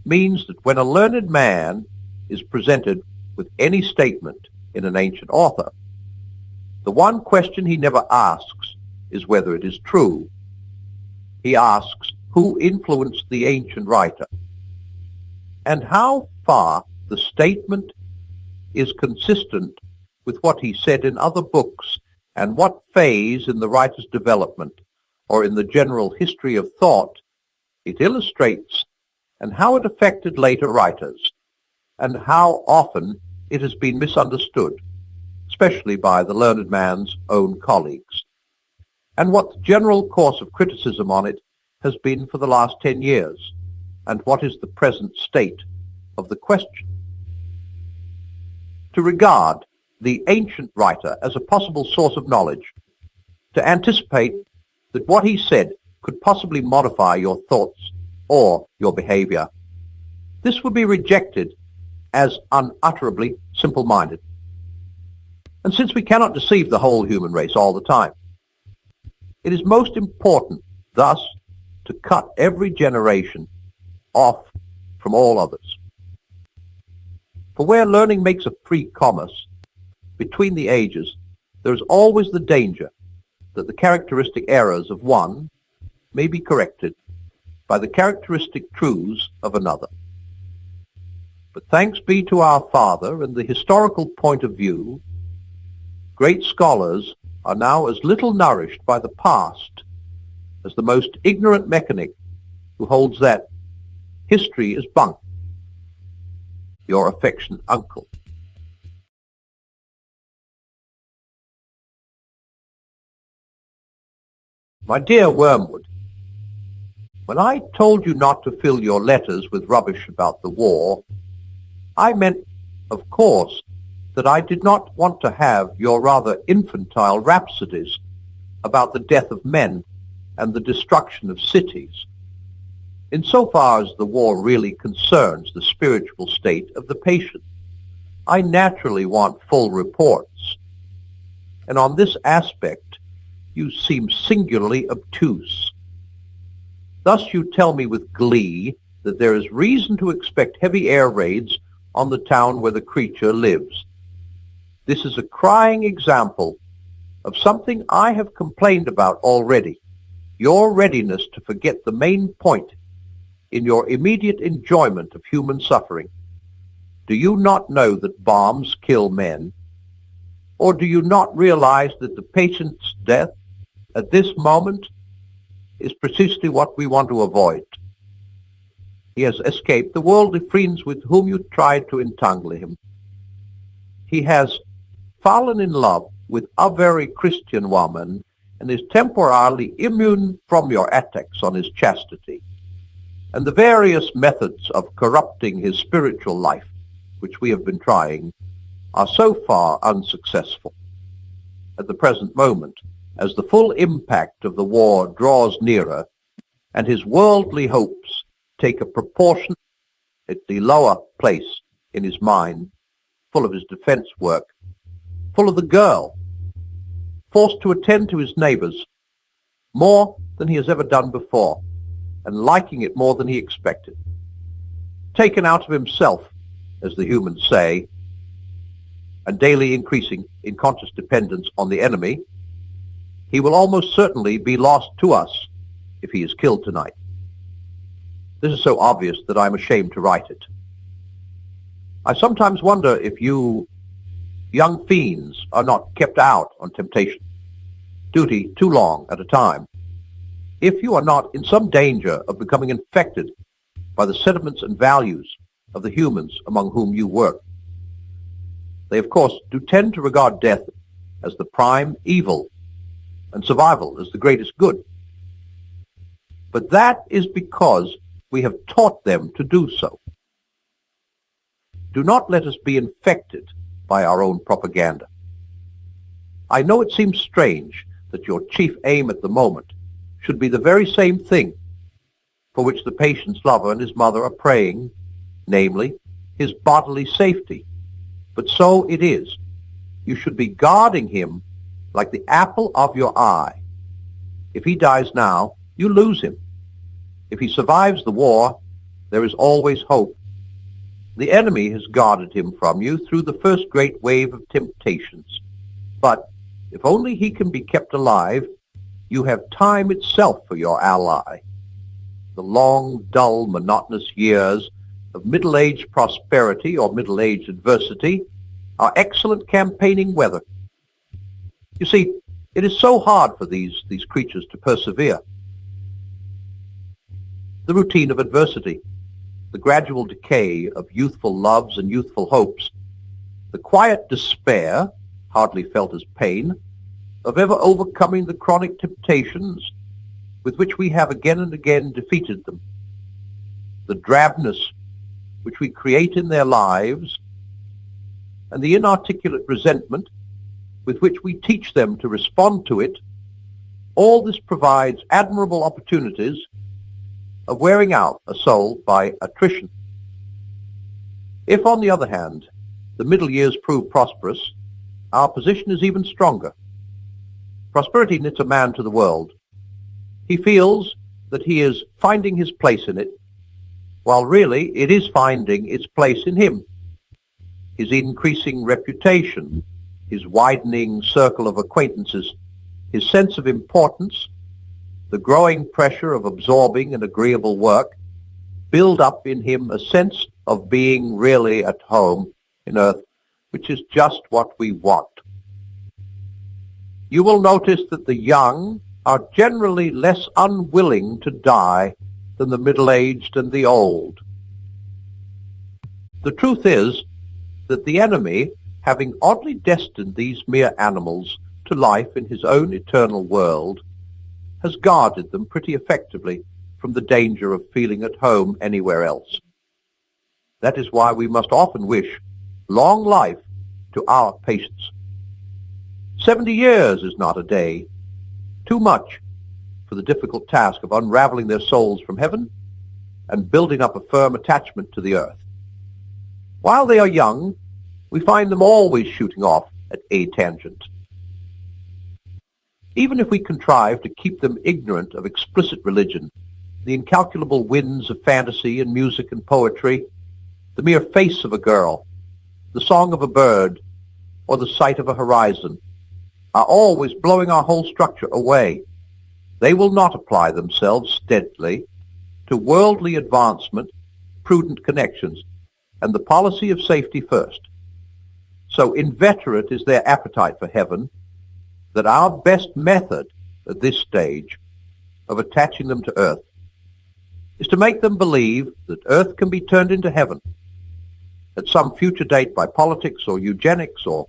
means that when a learned man is presented with any statement in an ancient author, the one question he never asks is whether it is true. He asks who influenced the ancient writer, and how far the statement is consistent with what he said in other books, and what phase in the writer's development or in the general history of thought it illustrates, and how it affected later writers, and how often it has been misunderstood, especially by the learned man's own colleagues, and what the general course of criticism on it has been for the last 10 years, and what is the present state of the question. To regard the ancient writer as a possible source of knowledge, to anticipate that what he said could possibly modify your thoughts or your behavior, this would be rejected as unutterably simple-minded. And since we cannot deceive the whole human race all the time, it is most important thus to cut every generation off from all others. For where learning makes a free commerce between the ages, there is always the danger that the characteristic errors of one may be corrected by the characteristic truths of another. But thanks be to our Father and the historical point of view, great scholars are now as little nourished by the past as the most ignorant mechanic who holds that history is bunk. Your affectionate uncle. My dear Wormwood, when I told you not to fill your letters with rubbish about the war, I meant, of course, that I did not want to have your rather infantile rhapsodies about the death of men and the destruction of cities, insofar as the war really concerns the spiritual state of the patient. I naturally want full reports, and on this aspect you seem singularly obtuse. Thus you tell me with glee that there is reason to expect heavy air raids on the town where the creature lives. This is a crying example of something I have complained about already, your readiness to forget the main point in your immediate enjoyment of human suffering. Do you not know that bombs kill men? Or do you not realize that the patient's death at this moment is precisely what we want to avoid? He has escaped the worldly friends with whom you tried to entangle him. He has fallen in love with a very Christian woman and is temporarily immune from your attacks on his chastity and the various methods of corrupting his spiritual life, which we have been trying, are so far unsuccessful. At the present moment, as the full impact of the war draws nearer and his worldly hopes take a proportionately lower place in his mind, full of his defense work, full of the girl, forced to attend to his neighbors more than he has ever done before, and liking it more than he expected. Taken out of himself, as the humans say, and daily increasing in conscious dependence on the enemy, he will almost certainly be lost to us if he is killed tonight. This is so obvious that I'm ashamed to write it. I sometimes wonder if you young fiends are not kept out on temptation, duty too long at a time, if you are not in some danger of becoming infected by the sentiments and values of the humans among whom you work. They, of course, do tend to regard death as the prime evil and survival as the greatest good. But that is because we have taught them to do so. Do not let us be infected by our own propaganda. I know it seems strange that your chief aim at the moment should be the very same thing for which the patient's lover and his mother are praying, namely, his bodily safety. But so it is. You should be guarding him like the apple of your eye. If he dies now, you lose him. If he survives the war, there is always hope. The enemy has guarded him from you through the first great wave of temptations. But if only he can be kept alive, you have time itself for your ally. The long, dull, monotonous years of middle-aged prosperity or middle-aged adversity are excellent campaigning weather. You see, it is so hard for these creatures to persevere. The routine of adversity, the gradual decay of youthful loves and youthful hopes, the quiet despair, hardly felt as pain, of ever overcoming the chronic temptations with which we have again and again defeated them, the drabness which we create in their lives, and the inarticulate resentment with which we teach them to respond to it, all this provides admirable opportunities of wearing out a soul by attrition. If, on the other hand, the middle years prove prosperous, our position is even stronger. Prosperity knits a man to the world. He feels that he is finding his place in it, while really it is finding its place in him. His increasing reputation, his widening circle of acquaintances, his sense of importance, the growing pressure of absorbing and agreeable work, build up in him a sense of being really at home in earth, which is just what we want. You will notice that the young are generally less unwilling to die than the middle-aged and the old. The truth is that the enemy, having oddly destined these mere animals to life in his own eternal world, has guarded them pretty effectively from the danger of feeling at home anywhere else. That is why we must often wish long life to our patients. 70 years is not a day, too much for the difficult task of unraveling their souls from heaven and building up a firm attachment to the earth. While they are young, we find them always shooting off at a tangent. Even if we contrive to keep them ignorant of explicit religion, the incalculable winds of fantasy and music and poetry, the mere face of a girl, the song of a bird, or the sight of a horizon, are always blowing our whole structure away. They will not apply themselves steadily to worldly advancement, prudent connections, and the policy of safety first. So inveterate is their appetite for heaven that our best method at this stage of attaching them to earth is to make them believe that earth can be turned into heaven at some future date by politics or eugenics or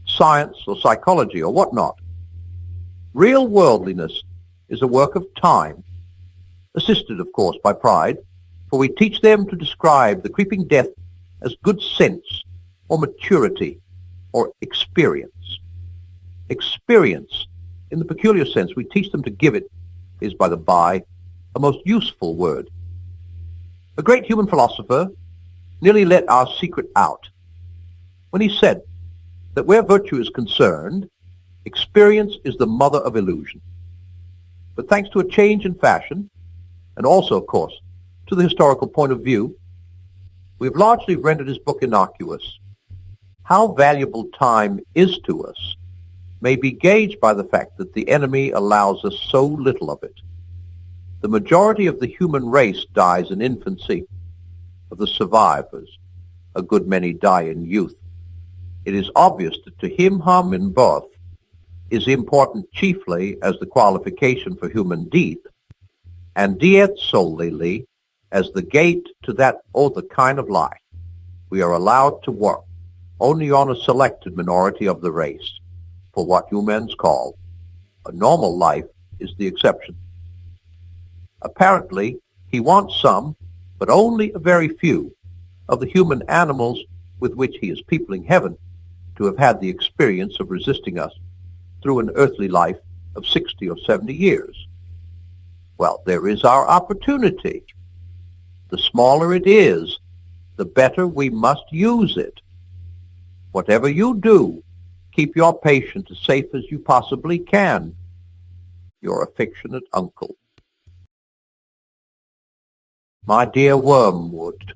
science or psychology or whatnot. Real worldliness is a work of time, assisted, of course, by pride, for we teach them to describe the creeping death as good sense or maturity or experience. Experience, in the peculiar sense we teach them to give it, is, by the by, a most useful word. A great human philosopher nearly let our secret out when he said that where virtue is concerned, experience is the mother of illusion. But thanks to a change in fashion, and also, of course, to the historical point of view, we have largely rendered his book innocuous. How valuable time is to us may be gauged by the fact that the enemy allows us so little of it. The majority of the human race dies in infancy. Of the survivors, a good many die in youth. It is obvious that to him harm in birth is important chiefly as the qualification for human death, and diet solely as the gate to that other kind of life. We are allowed to work only on a selected minority of the race, for what humans call a normal life is the exception. Apparently, he wants some, but only a very few, of the human animals with which he is peopling heaven to have had the experience of resisting us through an earthly life of 60 or 70 years. Well, there is our opportunity. The smaller it is, the better we must use it. Whatever you do, keep your patient as safe as you possibly can. Your affectionate uncle. My dear Wormwood,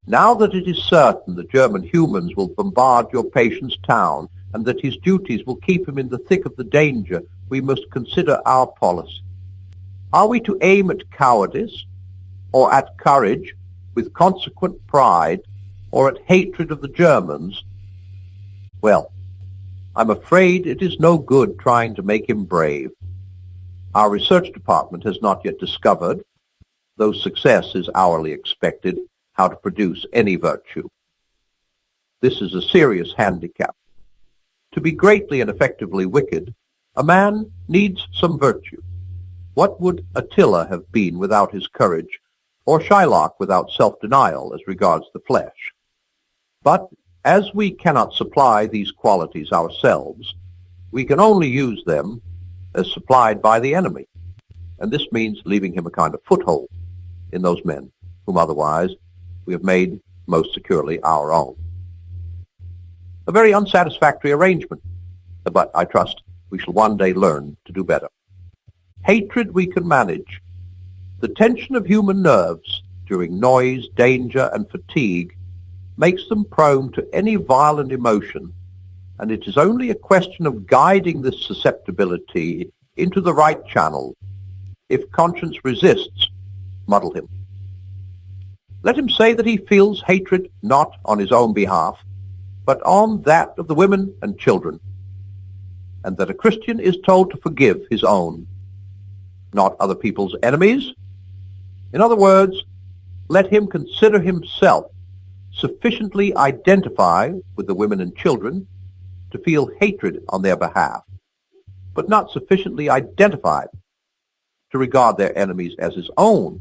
now that it is certain the German humans will bombard your patient's town and that his duties will keep him in the thick of the danger, we must consider our policy. Are we to aim at cowardice or at courage with consequent pride or at hatred of the Germans? Well, I'm afraid it is no good trying to make him brave. Our research department has not yet discovered, though success is hourly expected, how to produce any virtue. This is a serious handicap. To be greatly and effectively wicked, a man needs some virtue. What would Attila have been without his courage, or Shylock without self-denial as regards the flesh? But as we cannot supply these qualities ourselves, we can only use them as supplied by the enemy, and this means leaving him a kind of foothold in those men whom otherwise we have made most securely our own. A very unsatisfactory arrangement, but I trust we shall one day learn to do better. Hatred we can manage. The tension of human nerves during noise, danger, and fatigue makes them prone to any violent emotion, and it is only a question of guiding this susceptibility into the right channel. If conscience resists, muddle him. Let him say that he feels hatred not on his own behalf, but on that of the women and children, and that a Christian is told to forgive his own, not other people's enemies. In other words, let him consider himself sufficiently identified with the women and children to feel hatred on their behalf, but not sufficiently identified to regard their enemies as his own,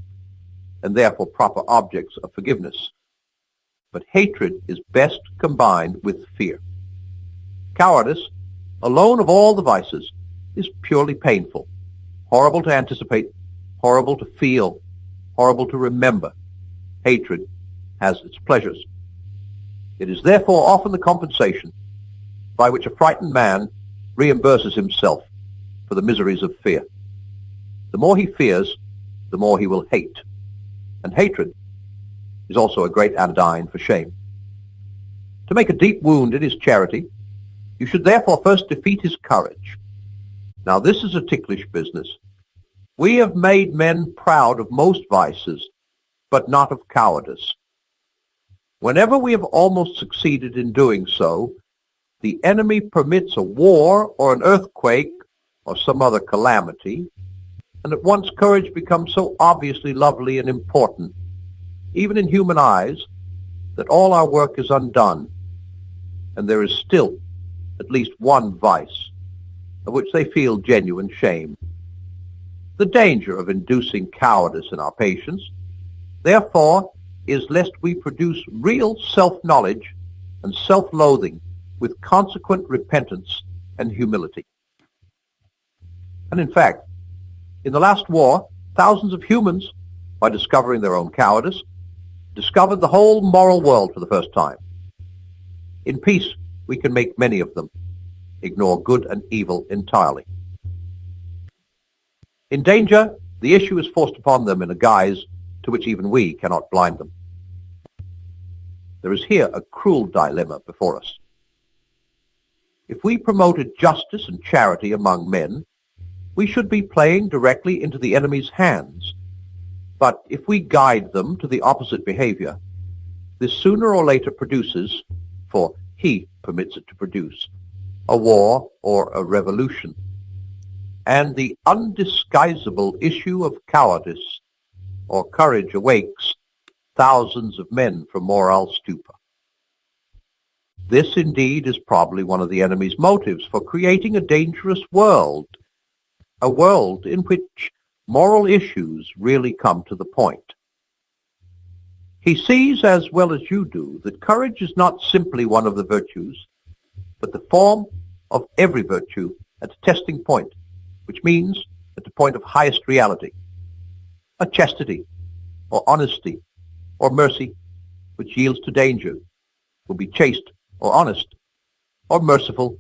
and therefore proper objects of forgiveness. But hatred is best combined with fear. Cowardice, alone of all the vices, is purely painful, horrible to anticipate, horrible to feel, horrible to remember. Hatred has its pleasures. It is therefore often the compensation by which a frightened man reimburses himself for the miseries of fear. The more he fears, the more he will hate. And hatred is also a great anodyne for shame. To make a deep wound in his charity, you should therefore first defeat his courage. Now this is a ticklish business. We have made men proud of most vices, but not of cowardice. Whenever we have almost succeeded in doing so, the enemy permits a war or an earthquake or some other calamity, and at once courage becomes so obviously lovely and important, even in human eyes, that all our work is undone, and there is still at least one vice of which they feel genuine shame. The danger of inducing cowardice in our patients, therefore, is lest we produce real self-knowledge and self-loathing with consequent repentance and humility. And in fact, in the last war, thousands of humans, by discovering their own cowardice, discovered the whole moral world for the first time. In peace, we can make many of them ignore good and evil entirely. In danger, the issue is forced upon them in a guise to which even we cannot blind them. There is here a cruel dilemma before us. If we promoted justice and charity among men, we should be playing directly into the enemy's hands. But if we guide them to the opposite behavior, this sooner or later produces, for he permits it to produce, a war or a revolution, and the undisguisable issue of cowardice or courage awakes thousands of men from moral stupor. This indeed is probably one of the enemy's motives for creating a dangerous world, a world in which moral issues really come to the point. He sees, as well as you do, that courage is not simply one of the virtues, but the form of every virtue at a testing point, which means at the point of highest reality. A chastity, or honesty, or mercy, which yields to danger, will be chaste, or honest, or merciful,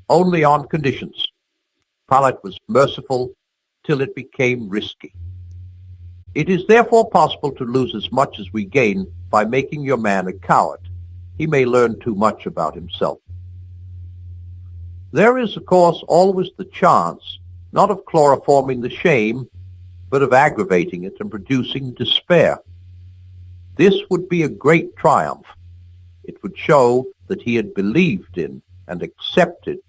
only on conditions. Pilate was merciful till it became risky. It is therefore possible to lose as much as we gain by making your man a coward. He may learn too much about himself. There is, of course, always the chance, not of chloroforming the shame, but of aggravating it and producing despair. This would be a great triumph. It would show that he had believed in and accepted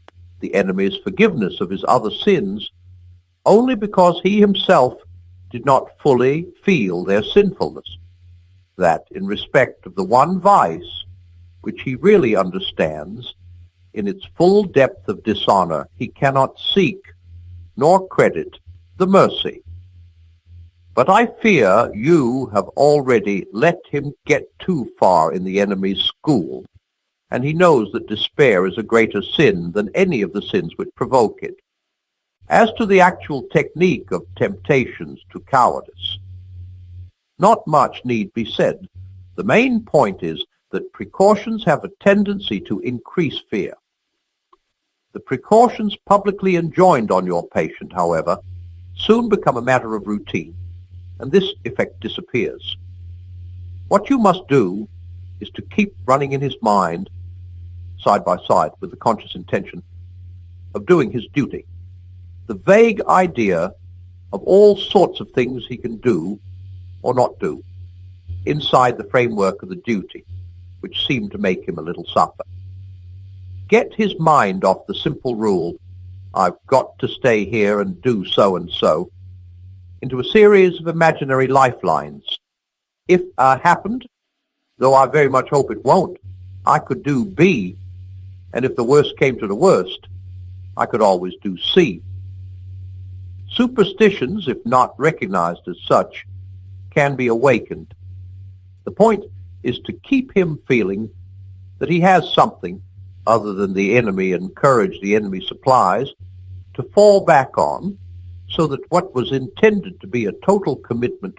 the enemy's forgiveness of his other sins only because he himself did not fully feel their sinfulness, that in respect of the one vice which he really understands, in its full depth of dishonor, he cannot seek nor credit the mercy. But I fear you have already let him get too far in the enemy's school, and he knows that despair is a greater sin than any of the sins which provoke it. As to the actual technique of temptations to cowardice, not much need be said. The main point is that precautions have a tendency to increase fear. The precautions publicly enjoined on your patient, however, soon become a matter of routine, and this effect disappears. What you must do is to keep running in his mind, side by side with the conscious intention of doing his duty, the vague idea of all sorts of things he can do or not do inside the framework of the duty, which seemed to make him a little suffer. Get his mind off the simple rule, I've got to stay here and do so and so, into a series of imaginary lifelines. If A happened, though I very much hope it won't, I could do B, and if the worst came to the worst, I could always do C. Superstitions, if not recognized as such, can be awakened. The point is to keep him feeling that he has something other than the enemy and courage the enemy supplies to fall back on, so that what was intended to be a total commitment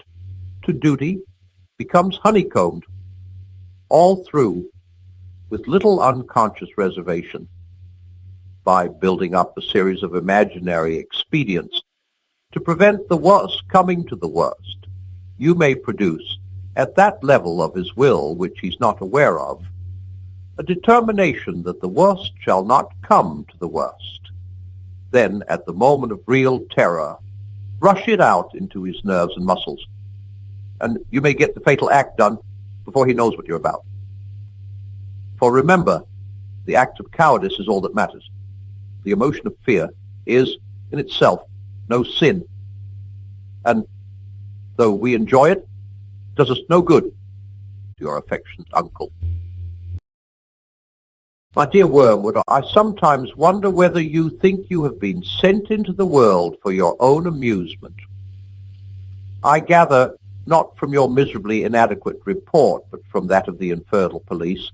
to duty becomes honeycombed all through with little unconscious reservation by building up a series of imaginary expedients To prevent the worst coming to the worst, you may produce, at that level of his will which he's not aware of, a determination that the worst shall not come to the worst. Then, at the moment of real terror, rush it out into his nerves and muscles, and you may get the fatal act done before he knows what you're about. For remember, the act of cowardice is all that matters. The emotion of fear is, in itself, no sin, and though we enjoy it, does us no good. Your affectionate uncle. My dear Wormwood, I sometimes wonder whether you think you have been sent into the world for your own amusement. I gather, not from your miserably inadequate report, but from that of the infernal police,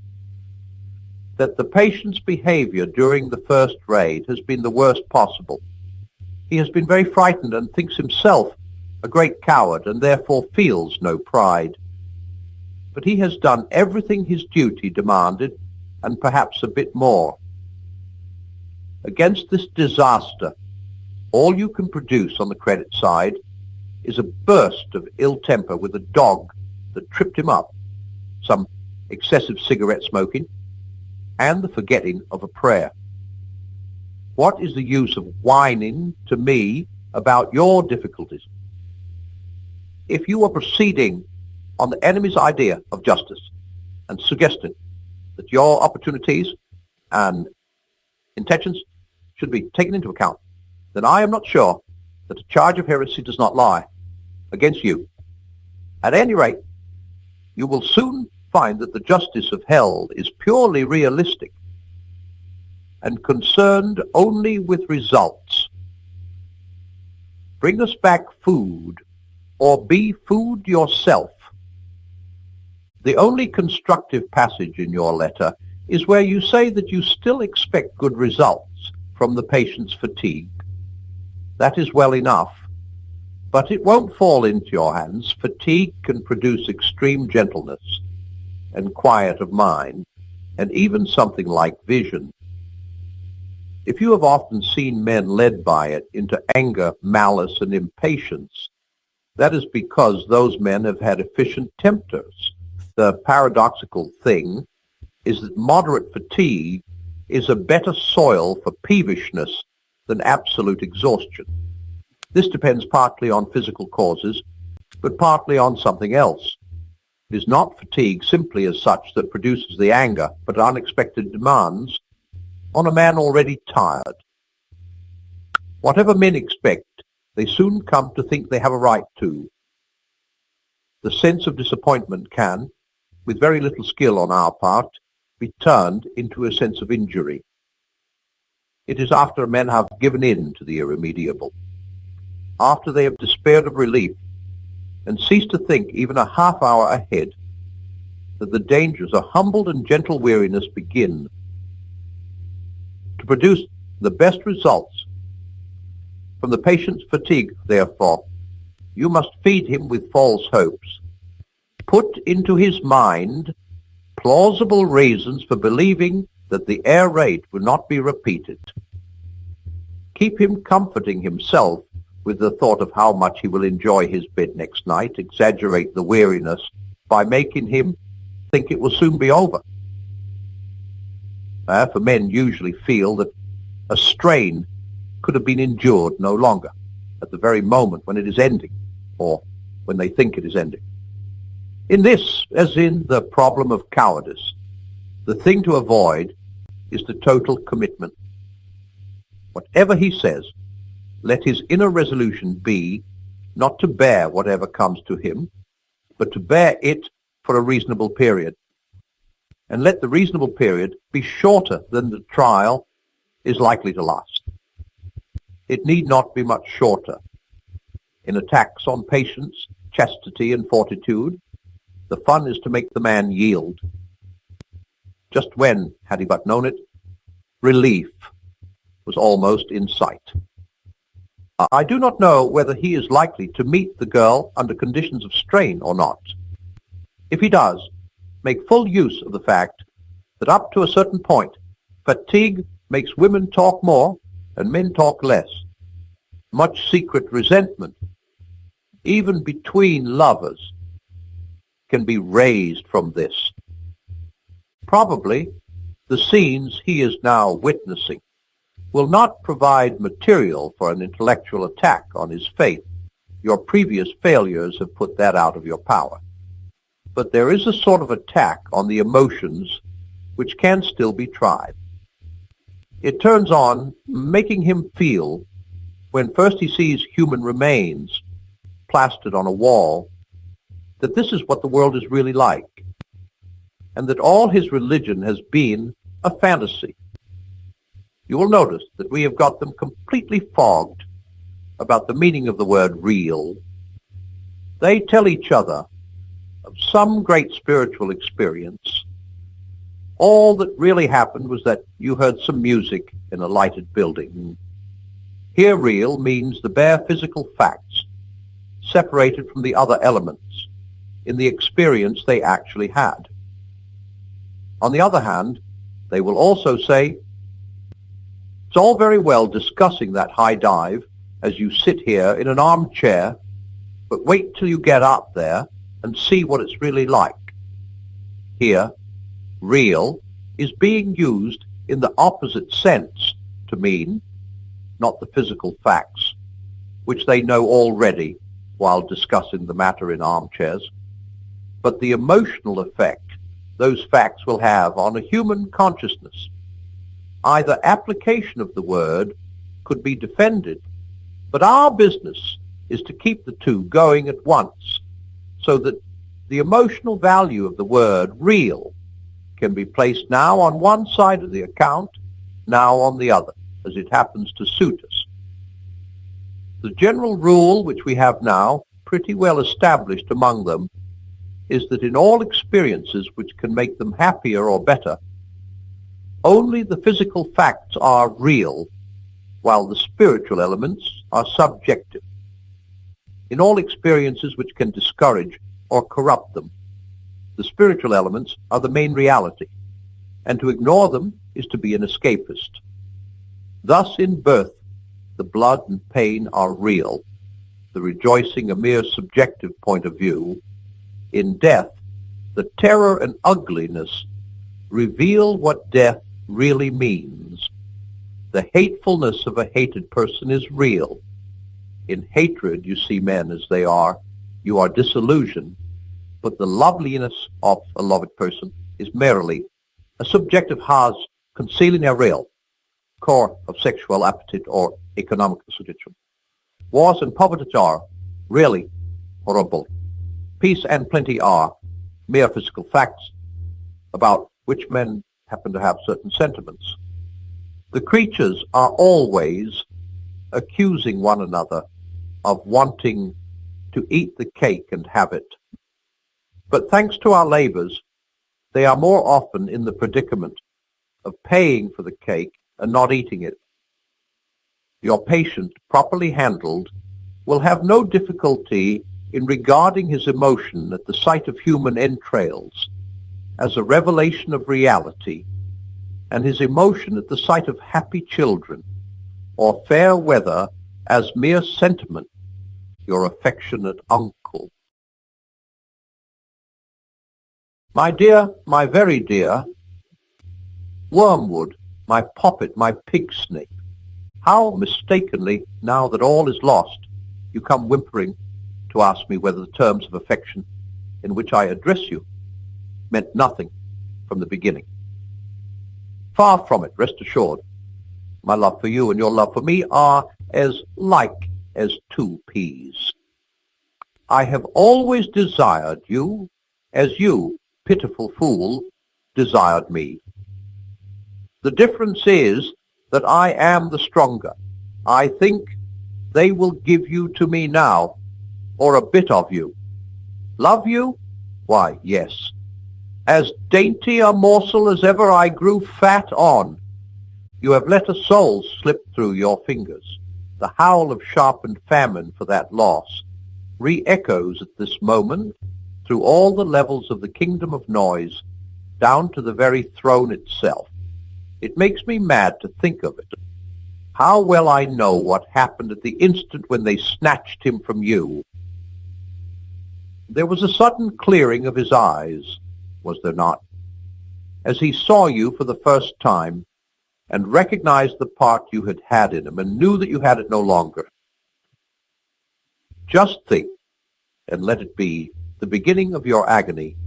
that the patient's behavior during the first raid has been the worst possible. He has been very frightened and thinks himself a great coward and therefore feels no pride. But he has done everything his duty demanded and perhaps a bit more. Against this disaster, all you can produce on the credit side is a burst of ill temper with a dog that tripped him up, some excessive cigarette smoking, and the forgetting of a prayer. What is the use of whining to me about your difficulties? If you are proceeding on the enemy's idea of justice and suggesting that your opportunities and intentions should be taken into account, then I am not sure that a charge of heresy does not lie against you. At any rate, you will soon find that the justice of hell is purely realistic and concerned only with results. Bring us back food, or be food yourself. The only constructive passage in your letter is where you say that you still expect good results from the patient's fatigue. That is well enough, but it won't fall into your hands. Fatigue can produce extreme gentleness and quiet of mind, and even something like vision. If you have often seen men led by it into anger, malice, and impatience, that is because those men have had efficient tempters. The paradoxical thing is that moderate fatigue is a better soil for peevishness than absolute exhaustion. This depends partly on physical causes, but partly on something else. It is not fatigue simply as such that produces the anger, but unexpected demands on a man already tired. Whatever men expect, they soon come to think they have a right to. The sense of disappointment can, with very little skill on our part, be turned into a sense of injury. It is after men have given in to the irremediable, after they have despaired of relief and ceased to think even a half hour ahead, that the dangers of humbled and gentle weariness begin. To produce the best results from the patient's fatigue, therefore, you must feed him with false hopes. Put into his mind plausible reasons for believing that the air raid will not be repeated. Keep him comforting himself with the thought of how much he will enjoy his bed next night. Exaggerate the weariness by making him think it will soon be over. For men usually feel that a strain could have been endured no longer at the very moment when it is ending, or when they think it is ending. In this, as in the problem of cowardice, the thing to avoid is the total commitment. Whatever he says, let his inner resolution be not to bear whatever comes to him, but to bear it for a reasonable period. And let the reasonable period be shorter than the trial is likely to last. It need not be much shorter. In attacks on patience, chastity, and fortitude, the fun is to make the man yield. Just when, had he but known it, relief was almost in sight. I do not know whether he is likely to meet the girl under conditions of strain or not. If he does, make full use of the fact that up to a certain point, fatigue makes women talk more and men talk less. much secret resentment, even between lovers, can be raised from this. Probably the scenes he is now witnessing will not provide material for an intellectual attack on his faith. Your previous failures have put that out of your power. But there is a sort of attack on the emotions which can still be tried. It turns on making him feel, when first he sees human remains plastered on a wall, that this is what the world is really like, and that all his religion has been a fantasy. You will notice that we have got them completely fogged about the meaning of the word real. They tell each other of some great spiritual experience. All that really happened was that you heard some music in a lighted building. Here real means the bare physical facts, separated from the other elements in the experience they actually had. On the other hand, they will also say, it's all very well discussing that high dive as you sit here in an armchair, but wait till you get up there and see what it's really like. Here, real is being used in the opposite sense to mean not the physical facts, which they know already while discussing the matter in armchairs, but the emotional effect those facts will have on a human consciousness. Either application of the word could be defended, but our business is to keep the two going at once, so that the emotional value of the word real can be placed now on one side of the account, now on the other, as it happens to suit us. The general rule which we have now, pretty well established among them, is that in all experiences which can make them happier or better, only the physical facts are real, while the spiritual elements are subjective. In all experiences which can discourage or corrupt them, the spiritual elements are the main reality, and to ignore them is to be an escapist. Thus in birth, the blood and pain are real, the rejoicing a mere subjective point of view. In death, the terror and ugliness reveal what death really means. The hatefulness of a hated person is real. In hatred you see men as they are. You are disillusioned, but the loveliness of a loved person is merely a subjective has concealing a real core of sexual appetite or economic suggestion. Wars and poverty are really horrible. Peace and plenty are mere physical facts about which men happen to have certain sentiments. The creatures are always accusing one another of wanting to eat the cake and have it. But thanks to our labors, they are more often in the predicament of paying for the cake and not eating it. Your patient, properly handled, will have no difficulty in regarding his emotion at the sight of human entrails as a revelation of reality, and his emotion at the sight of happy children or fair weather as mere sentiment, your affectionate uncle. My dear, my very dear, Wormwood, my poppet, my pig snake, how mistakenly, now that all is lost, you come whimpering to ask me whether the terms of affection in which I address you meant nothing from the beginning. Far from it, rest assured. My love for you and your love for me are as like as two peas. I have always desired you as you, pitiful fool, desired me. The difference is that I am the stronger. I think they will give you to me now, or a bit of you. Love you? Why, yes. As dainty a morsel as ever I grew fat on. You have let a soul slip through your fingers. The howl of sharpened famine for that loss re-echoes at this moment through all the levels of the kingdom of noise, down to the very throne itself. It makes me mad to think of it. How well I know what happened at the instant when they snatched him from you. There was a sudden clearing of his eyes, was there not, as he saw you for the first time and recognized the part you had had in him and knew that you had it no longer. Just think, and let it be the beginning of your agony,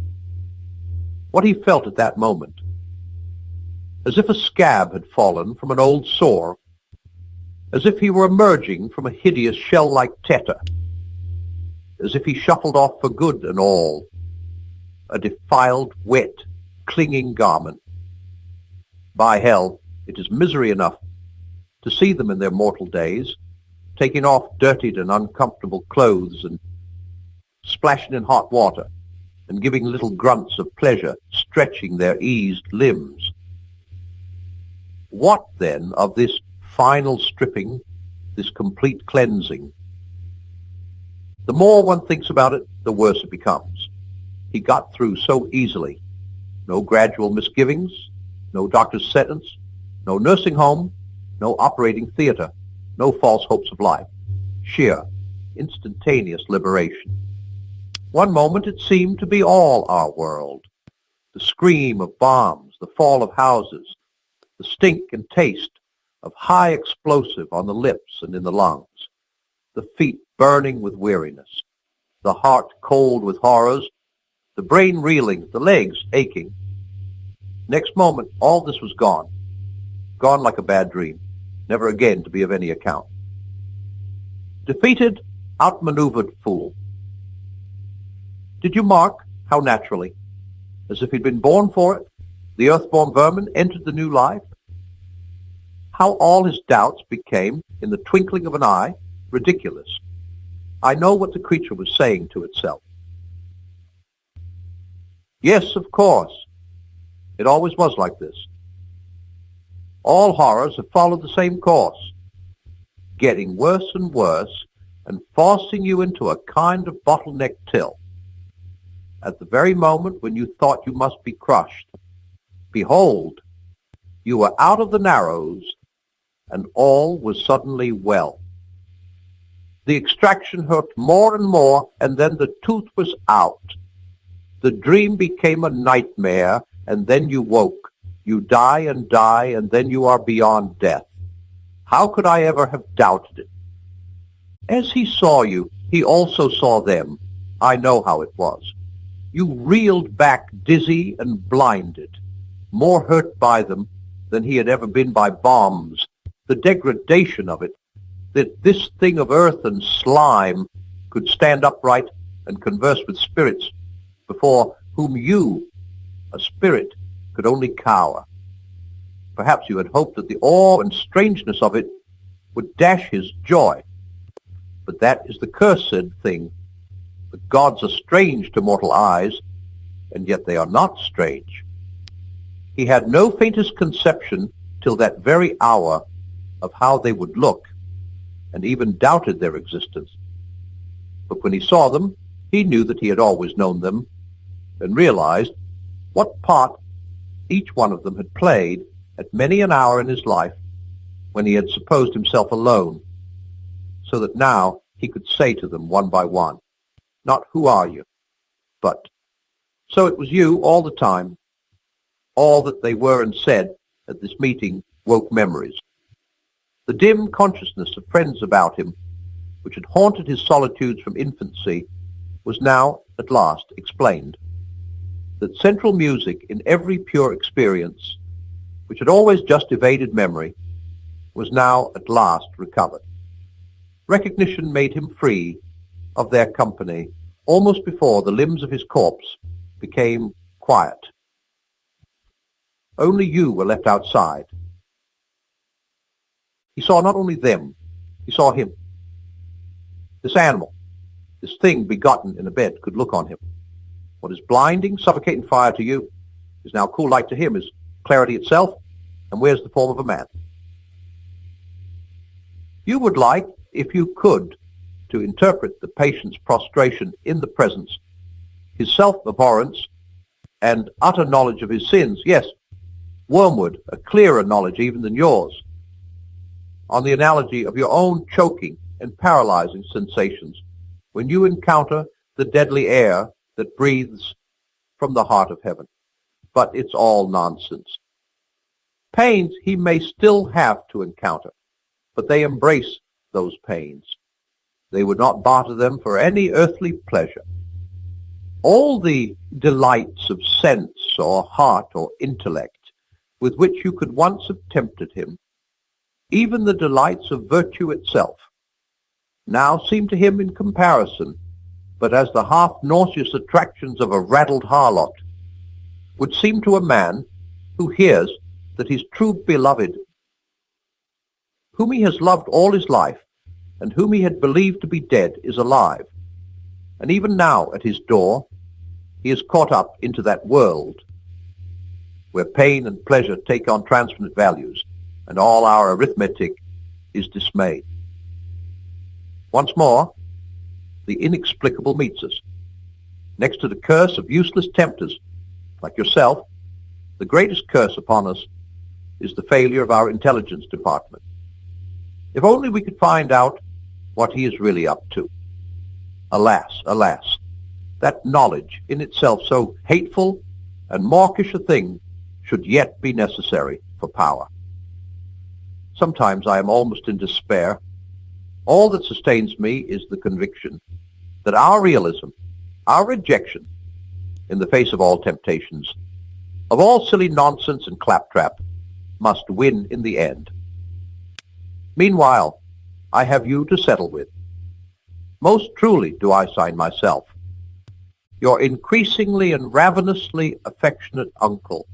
what he felt at that moment, as if a scab had fallen from an old sore, as if he were emerging from a hideous shell-like tetter, as if he shuffled off for good and all, a defiled, wet, clinging garment. By hell, it is misery enough to see them in their mortal days, taking off dirtied and uncomfortable clothes and splashing in hot water and giving little grunts of pleasure, stretching their eased limbs. What, then, of this final stripping, this complete cleansing? The more one thinks about it, the worse it becomes. He got through so easily. No gradual misgivings, no doctor's sentence, no nursing home, no operating theater, no false hopes of life. Sheer, instantaneous liberation. One moment it seemed to be all our world. The scream of bombs, the fall of houses, the stink and taste of high explosive on the lips and in the lungs, the feet burning with weariness, the heart cold with horrors, the brain reeling, the legs aching. Next moment, all this was gone, gone like a bad dream, never again to be of any account. Defeated, outmaneuvered fool. Did you mark how naturally, as if he'd been born for it, the earth-born vermin entered the new life? How all his doubts became, in the twinkling of an eye, ridiculous. I know what the creature was saying to itself. Yes, of course. It always was like this. All horrors have followed the same course, getting worse and worse and forcing you into a kind of bottleneck till. At the very moment when you thought you must be crushed, behold, you were out of the narrows and all was suddenly well. The extraction hurt more and more, and then the tooth was out. The dream became a nightmare, and then you woke. You die, and then you are beyond death. How could I ever have doubted it? As he saw you, he also saw them. I know how it was. You reeled back dizzy and blinded, more hurt by them than he had ever been by bombs. The degradation of it, that this thing of earth and slime could stand upright and converse with spirits before whom you, a spirit, could only cower. Perhaps you had hoped that the awe and strangeness of it would dash his joy. But that is the cursed thing. The gods are strange to mortal eyes, and yet they are not strange. He had no faintest conception till that very hour of how they would look, and even doubted their existence. But when he saw them, he knew that he had always known them, and realized what part each one of them had played at many an hour in his life when he had supposed himself alone, so that now he could say to them one by one, not "Who are you?" but "So it was you all the time." All that they were and said at this meeting woke memories. The dim consciousness of friends about him, which had haunted his solitudes from infancy, was now at last explained. That central music in every pure experience, which had always just evaded memory, was now at last recovered. Recognition made him free of their company almost before the limbs of his corpse became quiet. Only you were left outside. He saw not only them, he saw him. This animal, this thing begotten in a bed, could look on him. What is blinding, suffocating fire to you is now cool light to him, is clarity itself, and wears the form of a man. You would like, if you could, to interpret the patient's prostration in the presence, his self-abhorrence, and utter knowledge of his sins. Yes, Wormwood, a clearer knowledge even than yours. on the analogy of your own choking and paralyzing sensations when you encounter the deadly air that breathes from the heart of heaven. But it's all nonsense. Pains he may still have to encounter, but they embrace those pains. They would not barter them for any earthly pleasure. All the delights of sense or heart or intellect with which you could once have tempted him, even the delights of virtue itself, now seem to him in comparison but as the half-nauseous attractions of a raddled harlot would seem to a man who hears that his true beloved, whom he has loved all his life, and whom he had believed to be dead, is alive. And even now at his door he is caught up into that world where pain and pleasure take on transfinite values, and all our arithmetic is dismayed. Once more, the inexplicable meets us. Next to the curse of useless tempters, like yourself, the greatest curse upon us is the failure of our intelligence department. If only we could find out what he is really up to. Alas, alas, that knowledge, in itself so hateful and mawkish a thing, should yet be necessary for power. Sometimes I am almost in despair. All that sustains me is the conviction that our realism, our rejection, in the face of all temptations, of all silly nonsense and claptrap, must win in the end. Meanwhile, I have you to settle with. Most truly do I sign myself, your increasingly and ravenously affectionate uncle,